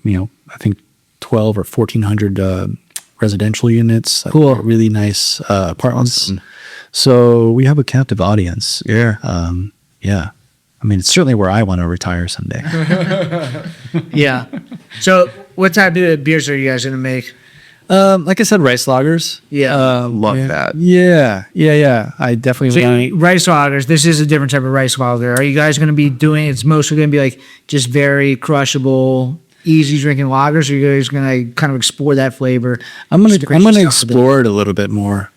I think 12 or 1,400 residential units. Cool. Really nice apartments. Awesome. So we have a captive audience. Yeah. Yeah. I mean, it's certainly where I want to retire someday. yeah. So what type of beers are you guys going to make? Like I said, rice lagers. Yeah. Love that. Yeah. I definitely rice lagers. This is a different type of rice lager. Are you guys going to be doing? It's mostly going to be like just very crushable, easy drinking lagers. Or are you guys going to kind of explore that flavor? I'm going to explore it a little bit more.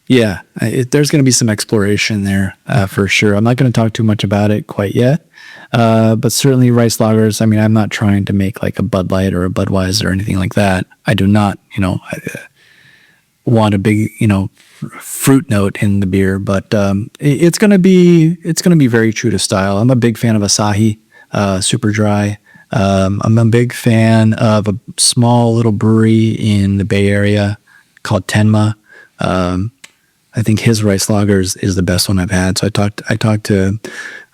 There's going to be some exploration there for sure. I'm not going to talk too much about it quite yet. But certainly rice lagers, I mean, I'm not trying to make like a Bud Light or a Budweiser or anything like that. I do not, want a big, fruit note in the beer, but it's going to be very true to style. I'm a big fan of Asahi, super dry. I'm a big fan of a small little brewery in the Bay Area called Tenma. I think his rice lager is the best one I've had. So I talked to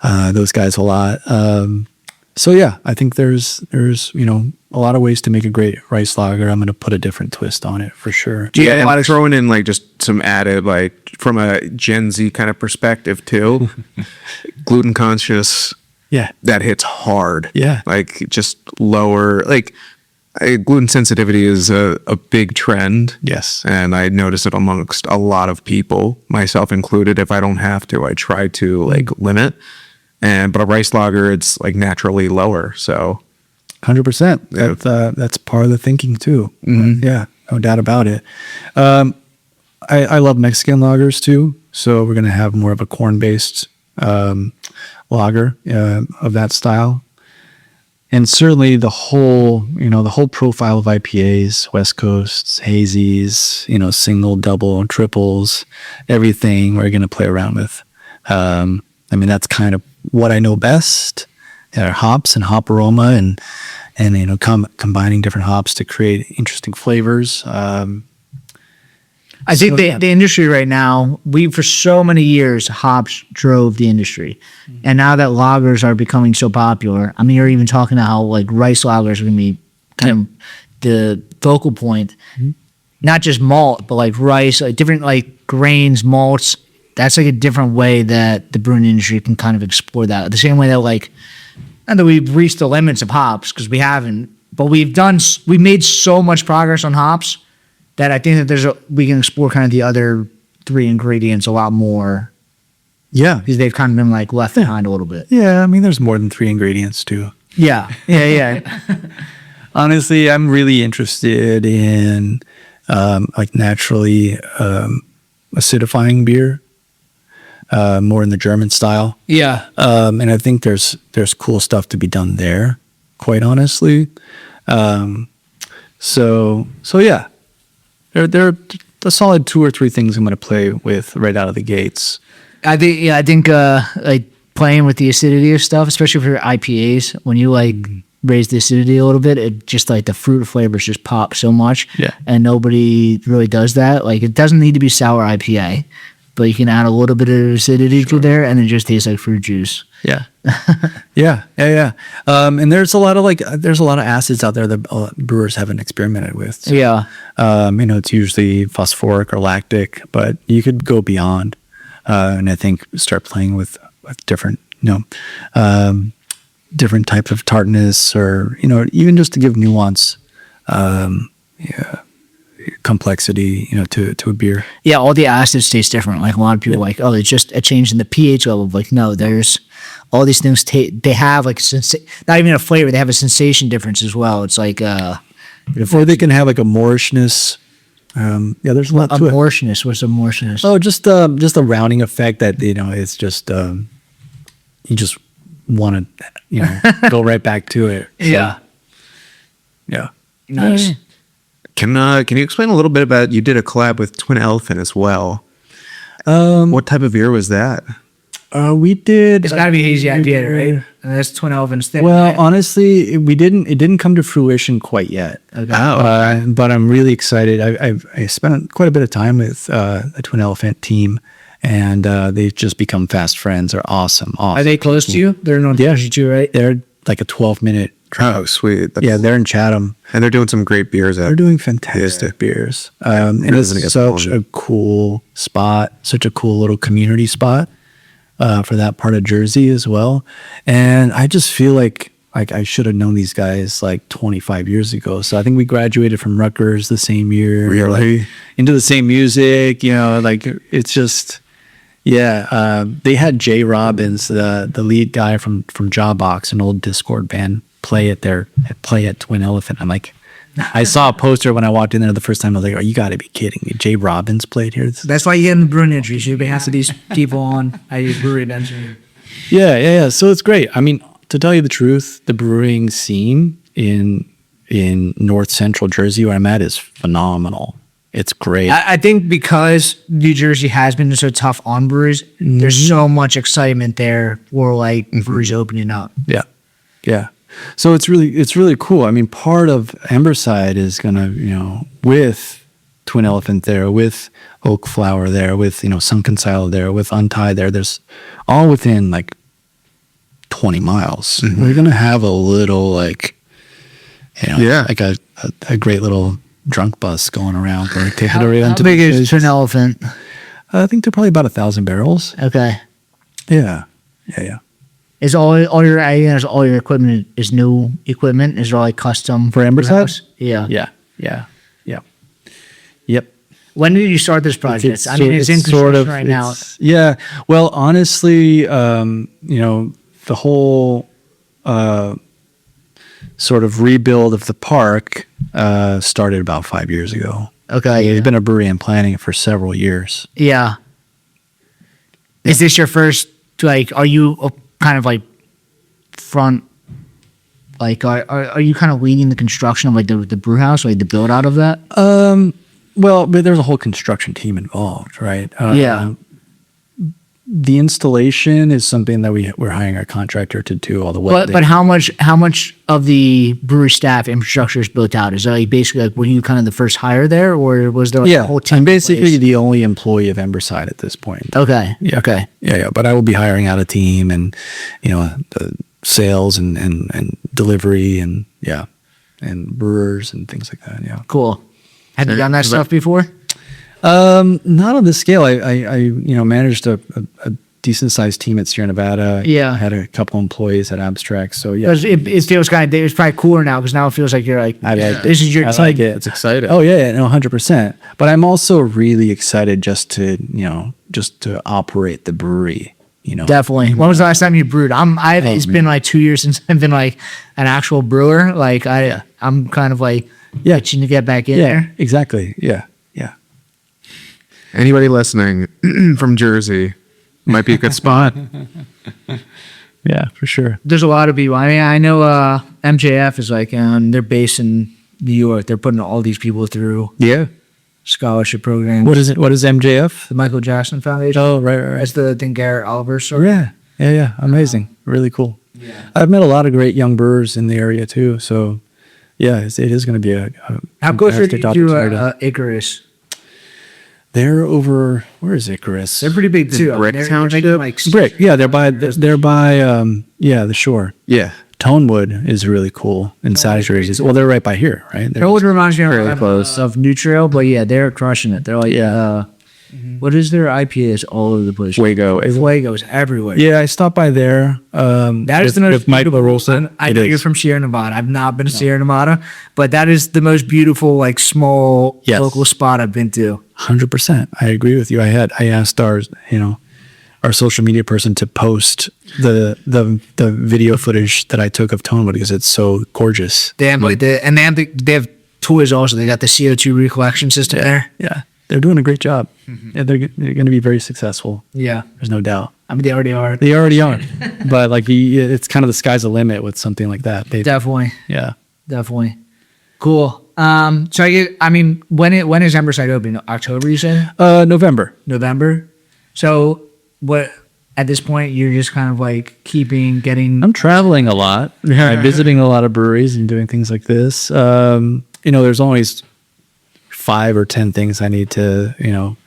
those guys a lot. I think there's a lot of ways to make a great rice lager. I'm going to put a different twist on it for sure. Yeah, and throwing in like just some added, like from a Gen Z kind of perspective too, gluten conscious. Yeah, that hits hard. Yeah, like just lower like. Gluten sensitivity is a big trend. Yes. And I notice it amongst a lot of people, myself included. If I don't have to, I try to limit. But a rice lager, it's like naturally lower. So 100%. That's part of the thinking too. Mm-hmm. Yeah, no doubt about it. I love Mexican lagers too. So we're going to have more of a corn-based lager of that style. And certainly the whole profile of IPAs, West Coasts, hazies, single, double, triples, everything we're going to play around with. That's kind of what I know best. Hops and hop aroma and combining different hops to create interesting flavors. I think the industry right now, for so many years, hops drove the industry. Mm-hmm. And now that lagers are becoming so popular, I mean, you're even talking about how like rice lagers are going to be kind of the focal point. Mm-hmm. Not just malt, but like rice, like different like grains, malts. That's like a different way that the brewing industry can kind of explore that. The same way that not that we've reached the limits of hops, because we haven't, but we've made so much progress on hops that I think that we can explore kind of the other three ingredients a lot more. Yeah. Because they've kind of been like left behind a little bit. Yeah. I mean, there's more than 3 ingredients too. Yeah. Honestly, I'm really interested in naturally acidifying beer, more in the German style. Yeah. And I think there's cool stuff to be done there, quite honestly. So yeah. There are a solid 2 or 3 things I'm going to play with right out of the gates. I think like playing with the acidity of stuff, especially for IPAs, when you raise the acidity a little bit, it just like the fruit flavors just pop so much. Yeah. And nobody really does that. Like it doesn't need to be sour IPA, but you can add a little bit of acidity to there and it just tastes like fruit juice. Yeah. Yeah. And there's a lot of acids out there that brewers haven't experimented with. So, yeah. It's usually phosphoric or lactic, but you could go beyond, and I think start playing with different, different types of tartness or, even just to give nuance, complexity, to a beer. Yeah, all the acids taste different. Like a lot of people are like, oh, it's just a change in the pH level. Like, no, there's all these things. They have like not even a flavor. They have a sensation difference as well. It's like Or they can have like a Moorishness. There's a lot to it. Amorphousness. What's amorphousness? Oh, just a rounding effect that, it's just, you just want to, go right back to it. So, Yeah. Yeah. Nice. Can you explain a little bit about, you did a collab with Twin Elephant as well. What type of beer was that? We did. It's got to be Hazy IPA, right? And that's Twin Elephant's thing. Well, right? honestly, it didn't come to fruition quite yet. Okay. But I'm really excited. I spent quite a bit of time with the Twin Elephant team, and they've just become fast friends. They're awesome. Are they close to you? They're in Jersey too, right? They're like a 12-minute drive. Oh, sweet. Yeah, they're in Chatham. And they're doing some great beers out They're doing fantastic beers. And it's Really such good. a cool spot, such a cool little community spot for that part of Jersey as well. And I just feel like I should have known these guys like 25 years ago. So I think we graduated from Rutgers the same year. Really? Like, into the same music, like it's just, yeah. They had Jay Robbins, the lead guy from Jawbox, an old Discord band, play at Twin Elephant. I'm like, I saw a poster when I walked in there the first time. I was like, "Oh, you got to be kidding me! Jay Robbins played here." That's why you get in the brewing industry. You should be half of these people on. I use brewery industry. Yeah. So it's great. I mean, to tell you the truth, the brewing scene in North Central Jersey, where I'm at, is phenomenal. It's great. I think because New Jersey has been so tough on breweries, there's so much excitement there for like breweries opening up. Yeah. So it's really cool. I mean, part of Emberside is gonna, with Twin Elephant there, with Oak Flower there, with Sunken Silo there, with Untied there. There's all within like 20 miles. We're gonna have a little like, like a great little drunk bus going around. Like they head around How to big the is place. Twin Elephant? I think they're probably about 1,000 barrels. Okay. Yeah. Is all your equipment is new equipment? Is it all like custom For Emberside? Yeah. Yep. When did you start this project? It's in construction right now. Yeah. Well, honestly, the whole sort of rebuild of the park started about 5 years ago. Okay. It's been a brewery and planning for several years. Yeah. Is this your first, like, are you kind of like front, like, are you kind of leading the construction of like the brew house, like the build out of that? Well, but there's a whole construction team involved, right? Yeah. The installation is something that we're hiring a contractor to do all the way. But how much of the brewery staff infrastructure is built out? Is that like basically like were you kind of the first hire there, or was there like a whole team? I'm in basically place? the only employee of Emberside at this point. Okay. Yeah. Okay. Yeah. But I will be hiring out a team and, the sales and delivery and brewers and things like that. Yeah. Cool. Have you done that stuff before? Not on this scale. I managed a decent sized team at Sierra Nevada. Yeah. I had a couple employees at Abstract. So yeah. Because it feels kind of, it's probably cooler now because now it feels like you're like, this is your I time. like it. It's exciting. Oh yeah, no, 100%. But I'm also really excited just to operate the brewery. Definitely. When was the last time you brewed? It's been like 2 years since I've been like an actual brewer. Like I'm kind of like itching to get back in there. Exactly. Yeah. Anybody listening from Jersey might be a good spot. Yeah, for sure. There's a lot of people. I mean, I know MJF is like, they're based in New York. They're putting all these people through Yeah. scholarship programs. What is it? What is MJF? The Michael Jackson Foundation. Oh, right. That's the thing Garrett Oliver started. Yeah. Amazing. Really cool. Yeah. I've met a lot of great young brewers in the area too. So, yeah, it is going to be a How close are you fantastic to opportunity. Icarus? They're over. Where is Icarus? They're pretty big too. Brick They're Township? making, like, Brick. Yeah, they're by the shore. Yeah. Tonewood is really cool in South Jersey. Well, they're right by here, right? They're Tonewood reminds me of New Trail, but yeah, they're crushing it. They're like, what is their IPA? It's all over the place. Fuego. Fuego's everywhere. Yeah, I stopped by there. That is the most beautiful Rolson. I know you're from Sierra Nevada. I've not been to Sierra Nevada, but that is the most beautiful, like small local spot I've been to. 100%. I agree with you. I asked our social media person to post the video footage that I took of Tonewood because it's so gorgeous. They have toys also. They got the CO2 recollection system there. Yeah, they're doing a great job. Yeah, they're going to be very successful. Yeah. There's no doubt. I mean, they already are. They already are. But like, it's kind of the sky's the limit with something like that. Definitely. Yeah. Definitely. Cool. So when is Emberside open? October, you said? November. November. So what, at this point, you're just kind of like getting. I'm traveling a lot. I'm visiting a lot of breweries and doing things like this. There's always 5 or 10 things I need to,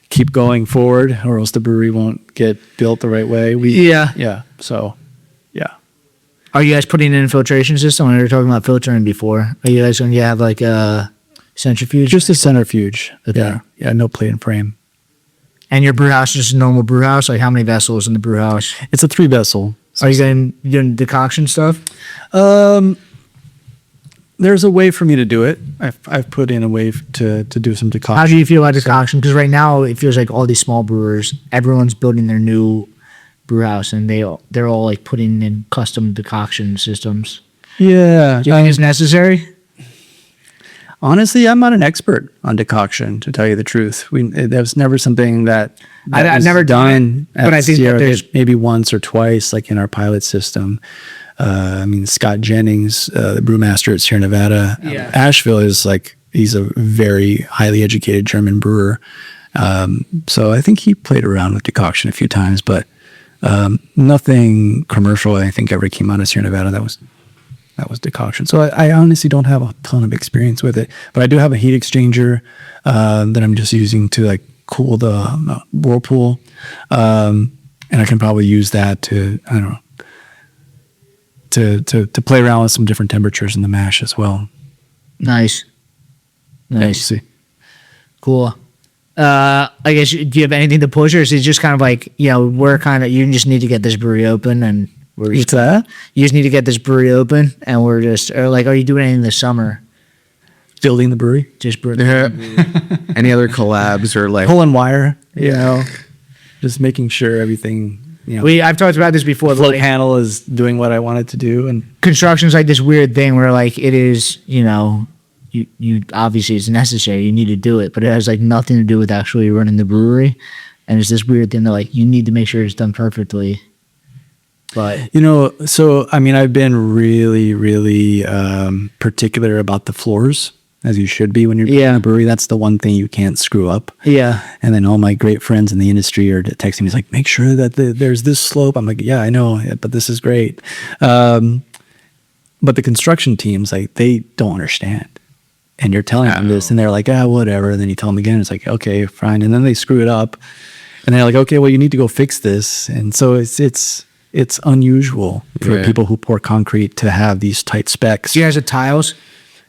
keep going forward, or else the brewery won't get built the right way. Yeah. So, yeah. Are you guys putting in a filtration system? We were talking about filtering before. Are you guys going to have like a centrifuge? Just a centrifuge. Okay. Yeah. No plate and frame. And your brew house is just a normal brew house? Like how many vessels in the brew house? It's a 3 vessel. Are you doing decoction stuff? There's a way for me to do it. I've put in a way to do some decoction. How do you feel about decoction? Because right now it feels like all these small brewers, everyone's building their new brew house, and they're all like putting in custom decoction systems. Yeah. Do you think it's necessary? Honestly, I'm not an expert on decoction, to tell you the truth. That was never something that I've was never done it, at but I think that Sierra. there's- Maybe once or twice, like in our pilot system. Scott Jennings, the brewmaster at Sierra Nevada, Yeah. Asheville, he's a very highly educated German brewer. So I think he played around with decoction a few times, but nothing commercial I think ever came out of Sierra Nevada that was decoction. So I honestly don't have a ton of experience with it, but I do have a heat exchanger that I'm just using to like cool the whirlpool, and I can probably use that to to play around with some different temperatures in the mash as well. Nice. We'll see. Cool. I guess, do you have anything to push, or is it just kind of like, you just need to get this brewery open and What's that? You just need to get this brewery open and are you doing anything this summer? Building the brewery? Just brew. Any other collabs or like Pulling wire, just making sure everything, I've talked about this before. the float Like, panel is doing what I want it to do. And construction's like this weird thing where like it is, you obviously it's necessary, you need to do it, but it has like nothing to do with actually running the brewery. And it's this weird thing that like you need to make sure it's done perfectly. But I've been really, really particular about the floors, as you should be when you're building a brewery. That's the one thing you can't screw up. yeah, And then all my great friends in the industry are texting me, like, make sure that there's this slope. I'm like, yeah, I know, but this is great. But the construction teams, like, they don't understand. And you're telling them this, and they're like, whatever. And then you tell them again, it's like, okay, fine. And then they screw it up, and they're like, okay, well, you need to go fix this. And so it's unusual for people who pour concrete to have these tight specs. do you guys have tiles?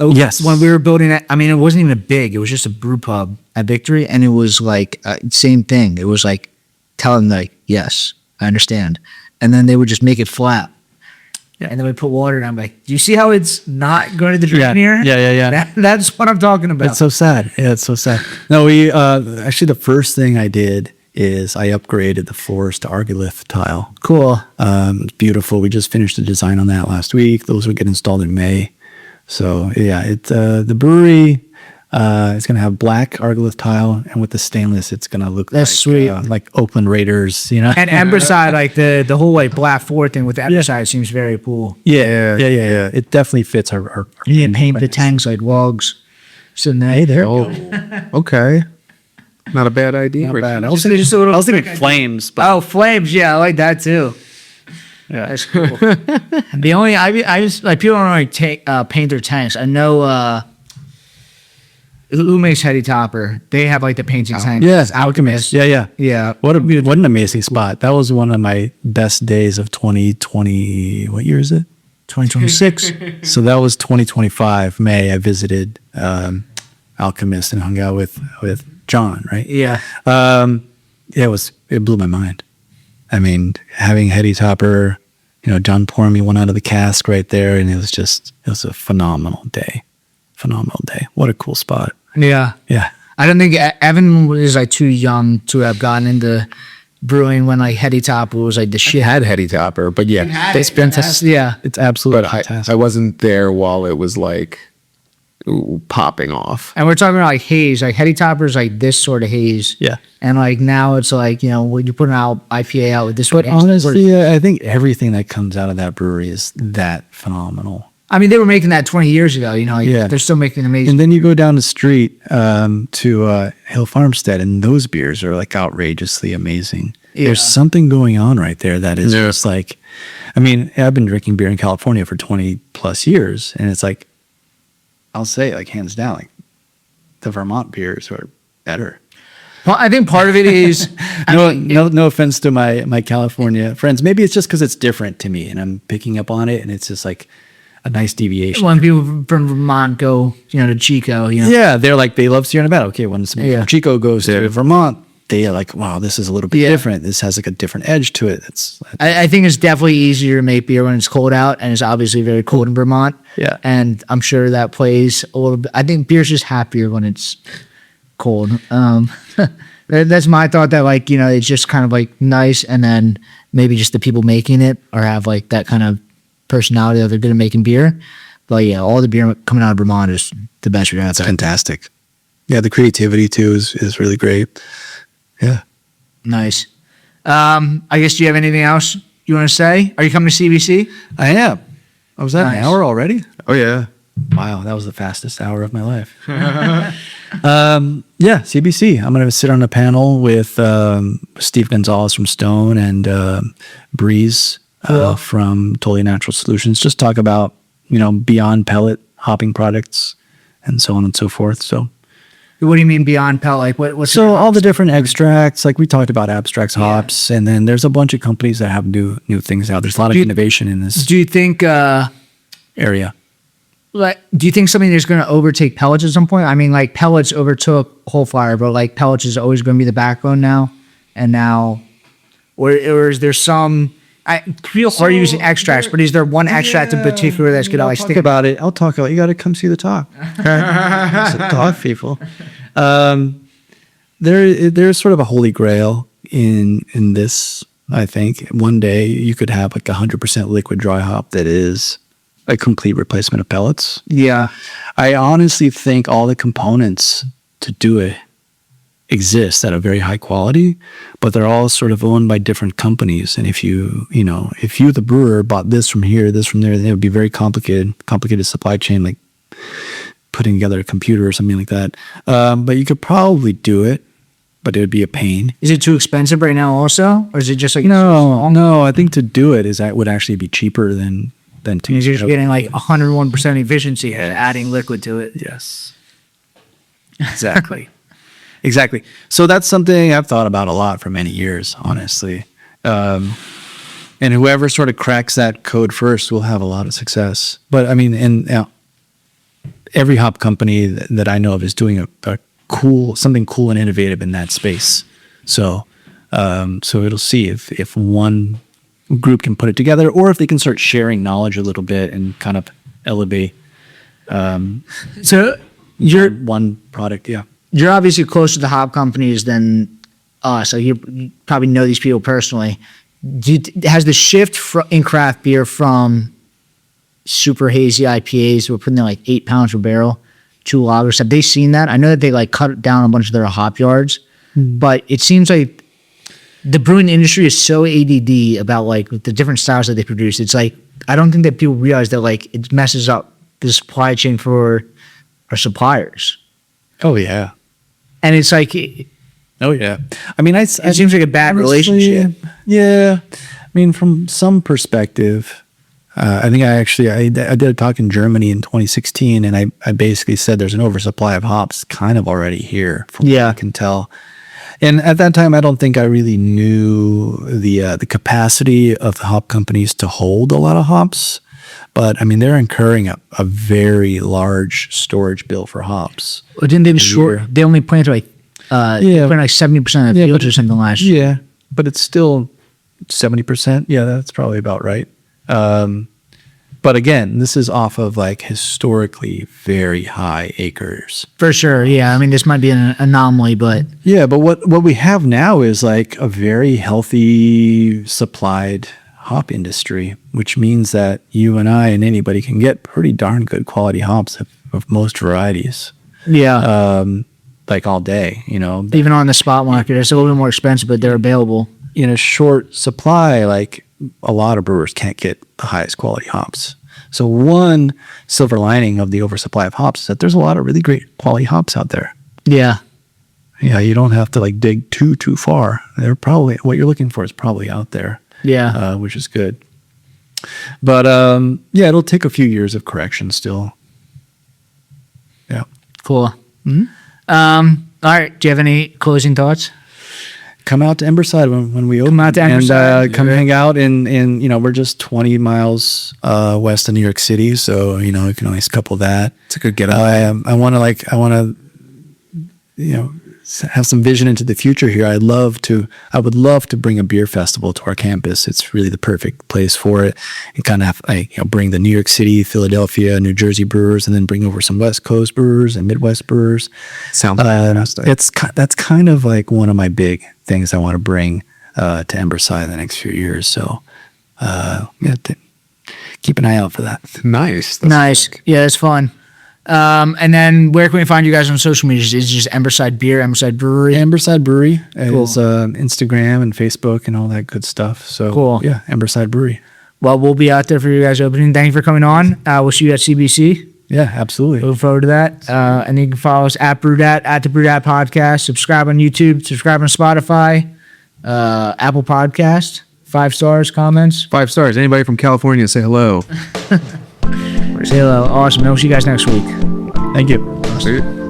Yes. When we were building it, it wasn't even big. It was just a brew pub at Victory, and it was like same thing. It was like telling them, like, yes, I understand, and then they would just make it flat. Yeah. And then we put water down. I'm like, do you see how it's not going to the drain here? Yeah. That's what I'm talking about. That's so sad. Yeah, it's so sad. No, we actually, the first thing I did is I upgraded the floors to argolith tile. Cool. It's beautiful. We just finished the design on that last week. Those will get installed in May. So yeah, the brewery is going to have black argolith tile, and with the stainless, it's going to look That's sweet. Like Oakland Raiders, And Emberside, like the whole like black forward thing with the Emberside seems very cool. Yeah. It definitely fits our You need to paint the tanks like logs. Sitting there. Hey, there. okay. Not a bad idea. Not bad. I Just a little. was thinking flames, but Oh, flames! Yeah, I like that too. yeah. That's cool. The only I just like people don't really paint their tanks. I know who makes Heady Topper. They have like the painting tank. Yes, Alchemist. Yeah. Yeah. What an amazing spot. That was one of my best days of 2020. What year is it? 2026. So that was 2025 May. I visited Alchemist and hung out with John. Right. Yeah. It blew my mind. I mean, having Heady Topper, John pouring me one out of the cask right there, and it was a phenomenal day. What a cool spot. Yeah. Yeah. I don't think Evan was like too young to have gotten into brewing when like Heady Topper was like the shit. Had Heady Topper, but yeah, It's fantastic. Yeah. It's absolutely but fantastic. I wasn't there while it was like popping off. And we're talking about like haze, like Heady Topper is like this sort of haze. Yeah. And like now it's like, you know, when you're putting out IPA out with this. But honestly, I think everything that comes out of that brewery is that phenomenal. I mean, they were making that 20 years ago, you know, like Yeah. they're still making amazing. And then you go down the street to Hill Farmstead, and those beers are like outrageously amazing. Yeah. There's something going on right there that is Yeah. just like, I mean, I've been drinking beer in California for 20 plus years, and it's like, I'll say like hands down, like the Vermont beers are better. Well, I think part of it is No offense to my California friends. Maybe it's just because it's different to me, and I'm picking up on it, and it's just like a nice deviation. when people from Vermont go, you know, to Chico, you know. Yeah, they're like, they love Sierra Nevada. Okay, when somebody Yeah. from Chico goes to Vermont, they are like, wow, this is a little bit Yeah. different. This has like a different edge to it. I think it's definitely easier to make beer when it's cold out, and it's obviously very cold in Vermont. Yeah. And I'm sure that plays a little bit. I think beer's just happier when it's cold. That's my thought, that like, you know, it's just kind of like nice, and then maybe just the people making it or have like that kind of personality that they're good at making beer. But yeah, all the beer coming out of Vermont is the best beer out there. fantastic. Yeah, the creativity too is really great. Yeah. Nice. I guess, do you have anything else you want to say? Are you coming to CBC? I am. Oh, was that Nice. an hour already? Oh yeah. Wow, that was the fastest hour of my life. Yeah, CBC. I'm going to sit on a panel with Steve Gonzalez from Stone and Breeze from Totally Natural Solutions. Just talk about, you know, beyond pellet hopping products and so on and so forth. So, What do you mean beyond pellet? Like what's so all the different extracts, like we talked about abstracts, hops, and then there's a bunch of companies that have new things out. There's a lot of innovation in this do you think area. like, do you think something is going to overtake pellets at some point? I mean, like pellets overtook whole flower, but like pellets is always going to be the backbone now. And now, or is there some? People are using extracts, but is there one extract in particular that's going to like stick about it? I'll talk about it. You got to come see the talk. So talk, people. There's sort of a holy grail in this. I think one day you could have like 100% liquid dry hop that is a complete replacement of pellets. Yeah. I honestly think all the components to do it exist at a very high quality, but they're all sort of owned by different companies. And if you the brewer bought this from here, this from there, then it would be very complicated supply chain, like putting together a computer or something like that. But you could probably do it, but it would be a pain. Is it too expensive right now also? Or is it just like No, I think to do it would actually be cheaper than to. You're just getting like 101% efficiency adding liquid to it. Yes. Exactly. Exactly. So that's something I've thought about a lot for many years, honestly. And whoever sort of cracks that code first will have a lot of success. But I mean, every hop company that I know of is doing something cool and innovative in that space. So it'll see if one group can put it together, or if they can start sharing knowledge a little bit and kind of elevate. So you're one product, yeah. You're obviously closer to the hop companies than us. So you probably know these people personally. Has the shift in craft beer from super hazy IPAs, we're putting in like 8 pounds per barrel, to lagers, have they seen that? I know that they like cut down a bunch of their hop yards, but it seems like the brewing industry is so ADD about like the different styles that they produce. It's like, I don't think that people realize that like it messes up the supply chain for our suppliers. Oh, yeah. And it's like, Oh, yeah. I mean, it seems like a bad relationship. Yeah. I mean, from some perspective, I think I did a talk in Germany in 2016, and I basically said there's an oversupply of hops kind of already here, from what I can tell. And at that time, I don't think I really knew the capacity of the hop companies to hold a lot of hops. But I mean, they're incurring a very large storage bill for hops. Well, didn't they they only planted like Yeah. planted like 70% of the fields or something last year. Yeah, but it's still 70%. Yeah, that's probably about right. But again, this is off of like historically very high acres. For sure, yeah. I mean, this might be an anomaly, but Yeah, but what we have now is like a very healthy supplied hop industry, which means that you and I and anybody can get pretty darn good quality hops of most varieties, Yeah. like all day, Even on the spot market, it's a little bit more expensive, but they're available. in a short supply. Like a lot of brewers can't get the highest quality hops. So one silver lining of the oversupply of hops is that there's a lot of really great quality hops out there. Yeah. Yeah, you don't have to like dig too far. They're probably what you're looking for is probably out there. Yeah. Which is good. But yeah, it'll take a few years of correction still. Yeah. Cool. All right. Do you have any closing thoughts? Come out to Emberside when we open. Come out to Emberside. And come hang out in we're just 20 miles west of New York City, so you can always couple that. It's a good get up. I want to have some vision into the future here. I would love to bring a beer festival to our campus. It's really the perfect place for it, and kind of bring the New York City, Philadelphia, New Jersey brewers, and then bring over some West Coast brewers and Midwest brewers. Sounds fantastic. That's kind of like one of my big things I want to bring to Emberside in the next few years. So keep an eye out for that. Nice. Nice. Yeah, that's fun. And then where can we find you guys on social media? Is it just Emberside Beer, Emberside Brewery? Emberside Brewery Cool. is Instagram and Facebook and all that good stuff. So Cool. Yeah, Emberside Brewery. Well, we'll be out there for you guys opening. Thank you for coming on. We'll see you at CBC. Yeah, absolutely. Looking forward to that. And you can follow us at BrewedAt, at the BrewedAt Podcast. Subscribe on YouTube. Subscribe on Spotify, Apple Podcast. 5 stars, comments. 5 stars. Anybody from California, say hello. Say hello. Awesome. We'll see you guys next week. Thank you. See you.